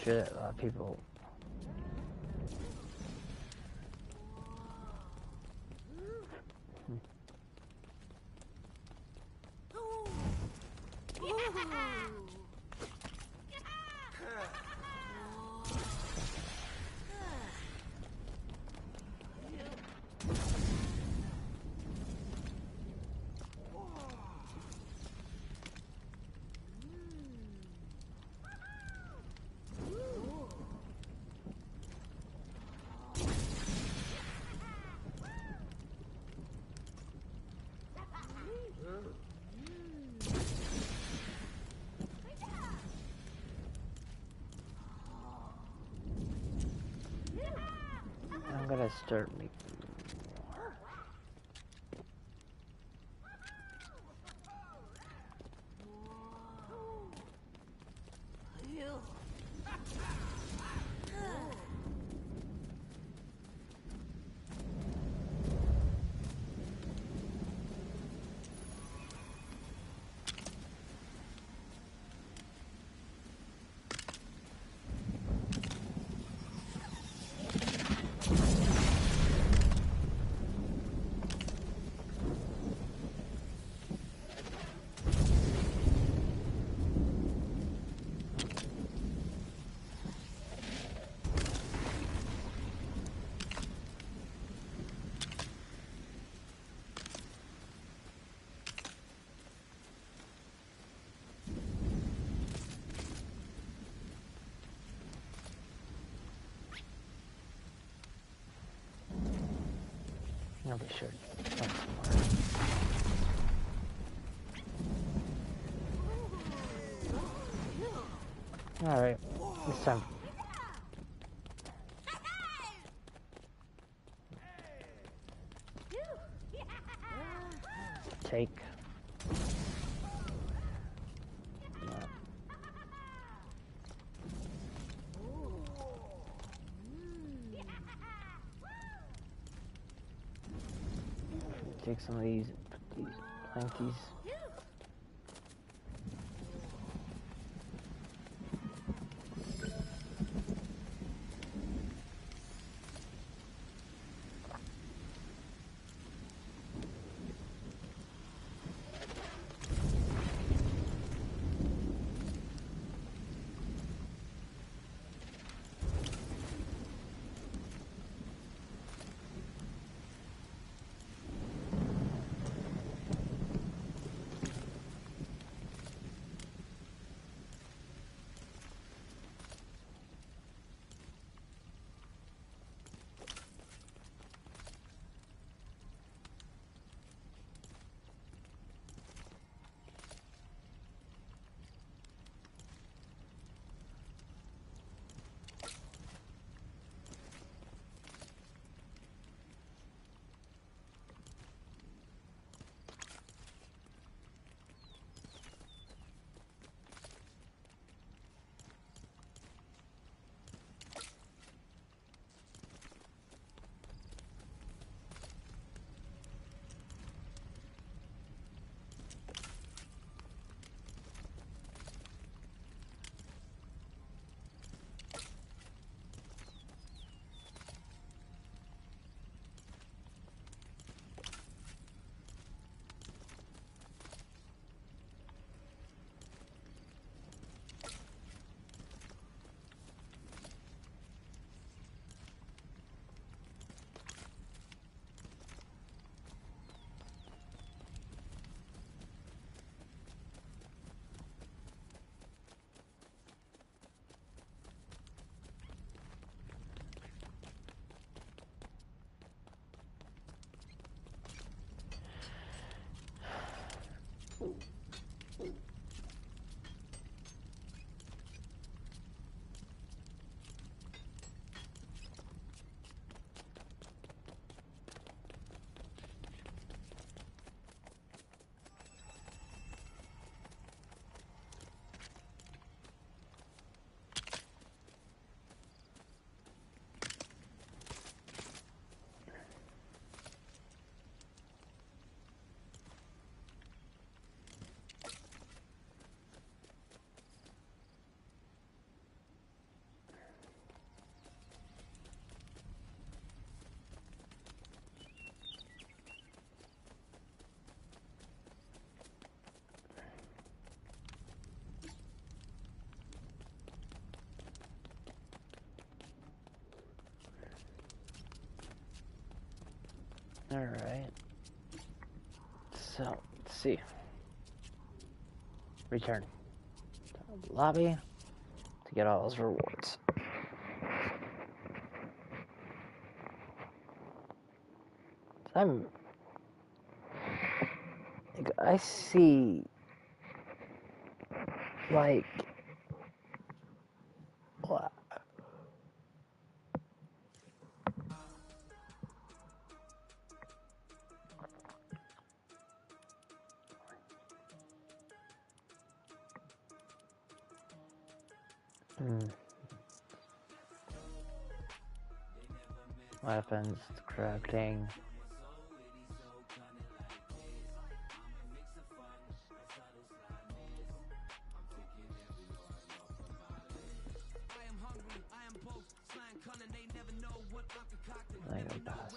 sure that a lot of people. I'm gonna start making more. I'll be sure. All right, this time. Take. Take some of these, put these plankies. Alright. So, let's see. Return to the lobby to get all those rewards. I see, like, what? Weapons, crafting. Lego pass.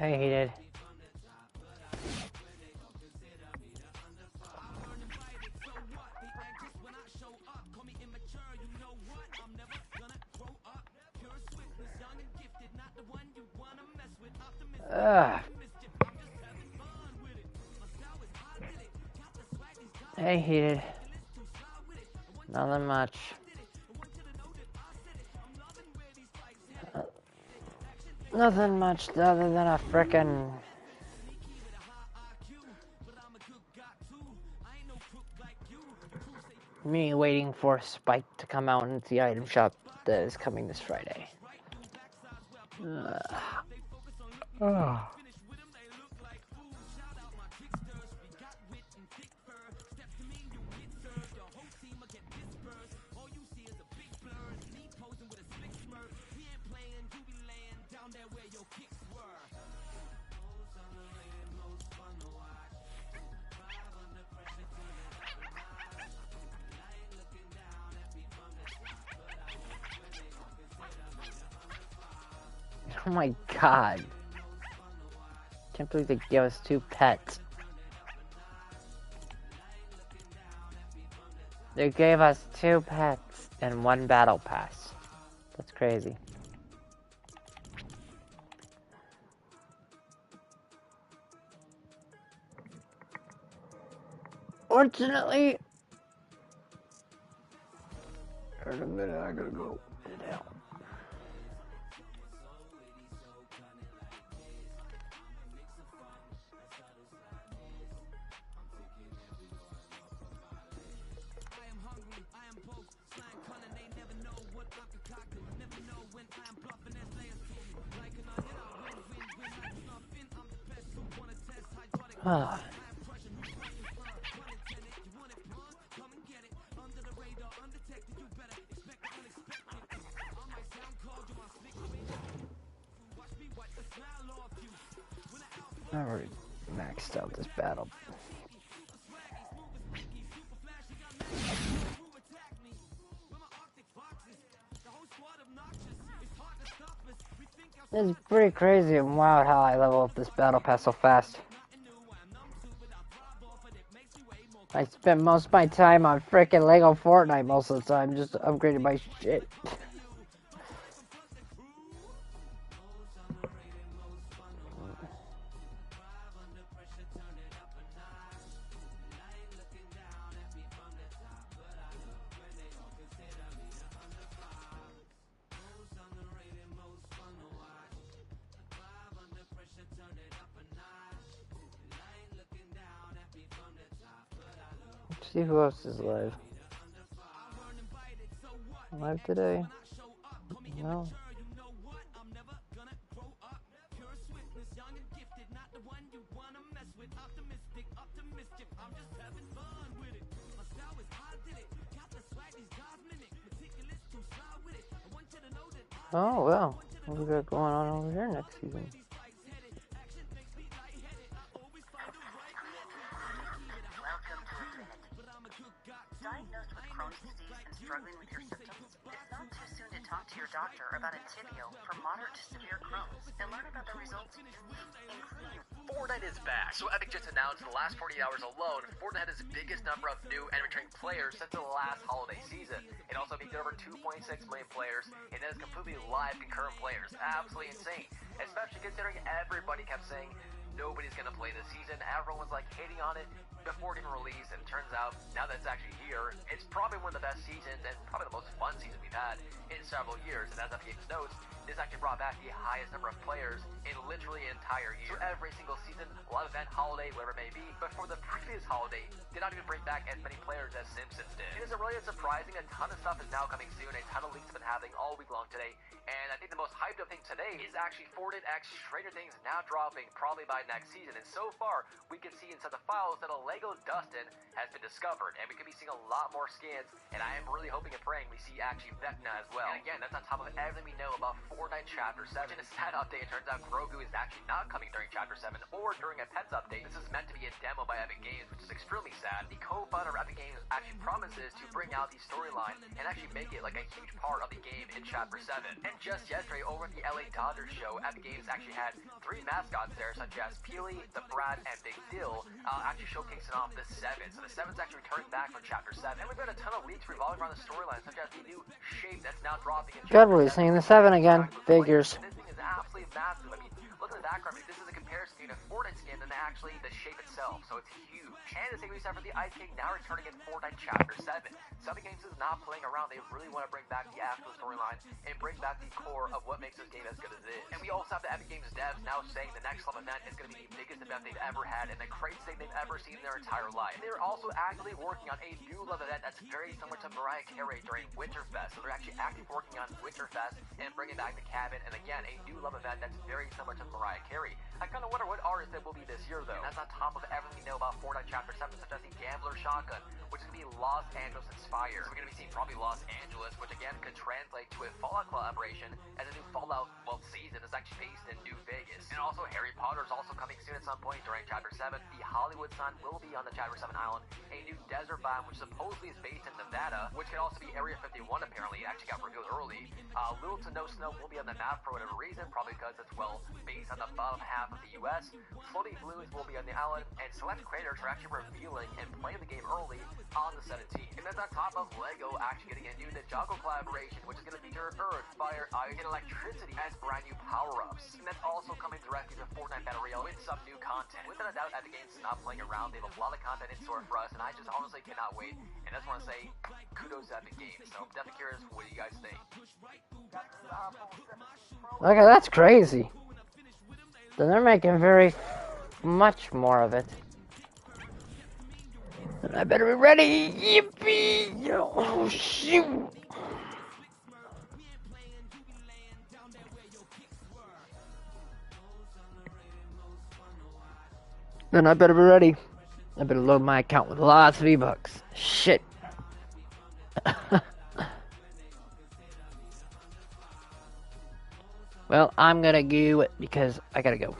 I hate it. Ugh. I hate it. Nothing much. Nothing much other than a frickin' me waiting for Spike to come out into the item shop that is coming this Friday. Oh. Oh my god. Can't believe they gave us 2 pets. They gave us 2 pets and 1 battle pass. That's crazy. Fortunately, in a minute I gotta go down. Ah. I already maxed out this battle. It's pretty crazy and wild how I level up this battle pass so fast. I spend most of my time on frickin' Lego Fortnite most of the time, just upgrading my shit. see who else is live. Live today? No. Oh, well. What we got going on over here next season? Diagnosed with Crohn's disease and struggling with your symptoms? It's not too soon to talk to your doctor about Entyvio for moderate to severe Crohn's and learn about the results you need, including... Fortnite is back, so Epic just announced in the last 48 hours alone, Fortnite had its biggest number of new and returning players since the last holiday season. It also peaked at over 2.6 million players, and that is completely live concurrent players. Absolutely insane, especially considering everybody kept saying nobody's gonna play this season. Everyone was like hating on it before it even released, and it turns out now that it's actually here, it's probably one of the best seasons and probably the most fun season we've had in several years. And as Epic Games notes, this actually brought back the highest number of players in literally an entire year. So every single season, live event, holiday, whatever it may be, but for the previous holiday, did not even bring back as many players as Simpsons did. It isn't really surprising. A ton of stuff is now coming soon. A ton of leaks have been happening all week long today. And I think the most hyped up thing today is actually Fortnite X Stranger Things now dropping probably by next season. And so far, we can see inside the files that a Lego Dustin has been discovered. And we could be seeing a lot more skins. And I am really hoping and praying we see actually Vecna as well. And again, that's on top of everything we know about Fortnite Chapter 7. In a sad update, it turns out Grogu is actually not coming during Chapter 7 or during a Pets update. This is meant to be a demo by Epic Games, which is extremely sad. The co-founder of Epic Games actually promises to bring out the storyline and actually make it like a huge part of the game in Chapter 7. And just yesterday, over at the LA Dodgers show, Epic Games actually had 3 mascots there, such as Peely, the Brat, and Big Dill, actually showcasing off the 7. So the 7's actually returning back for Chapter 7. And we've got a ton of leaks revolving around the storyline, such as the new shape that's now dropping in Good, Chapter we're 7. seeing the 7 again. Figures. This thing is absolutely massive. I mean, look at the background. I mean, this is a comparison between a Fortnite skin and actually the shape itself, so it's huge. And the same reason for the Ice King now returning in Fortnite Chapter 7. Epic Games is not playing around. They really want to bring back the actual storyline and bring back the core of what makes this game as good as it is. And we also have the Epic Games devs now saying the next level event is going to be the biggest event they've ever had and the craziest thing they've ever seen in their entire life. And they're also actively working on a new level event that's very similar to Mariah Carey during Winterfest. So they're actually actively working on Winterfest and bringing back the cabin, and again, a new level event that's very similar to Mariah Carey. I kind of wonder what artist it will be this year, though. And that's on top of everything we know about Fortnite Chapter 7, such as the Gambler Shotgun, which is going to be Los Angeles inspired. So we're going to be seeing probably Los Angeles, which again could translate to a Fallout collaboration, as a new Fallout, season is actually based in New Vegas. And also Harry Potter is also coming soon at some point during Chapter 7. The Hollywood Sun will be on the Chapter 7 island. A new desert biome, which supposedly is based in Nevada, which could also be Area 51 apparently. It actually got revealed early. Little to no snow will be on the map for whatever reason, probably because it's, based on the bottom half of the U.S. Floating Blues will be on the island, and select creators are actually revealing and playing the game early on the 17th. And that's on top of LEGO actually getting a new Ninjago collaboration, which is going to feature Earth, Fire, Ice, and Electricity as brand new power-ups. And that's also coming directly to Fortnite Battle Royale with some new content. Without a doubt, Epic Games is not playing around. They have a lot of content in store for us, and I just honestly cannot wait. And I just want to say, kudos to Epic Games. So I'm definitely curious, what do you guys think? Okay, that's crazy. Then they're making very much more of it. And I better be ready. Yippee! Oh, shoot! Then I better be ready. I better load my account with lots of V-Bucks. Shit. Well, I'm gonna go because I gotta go.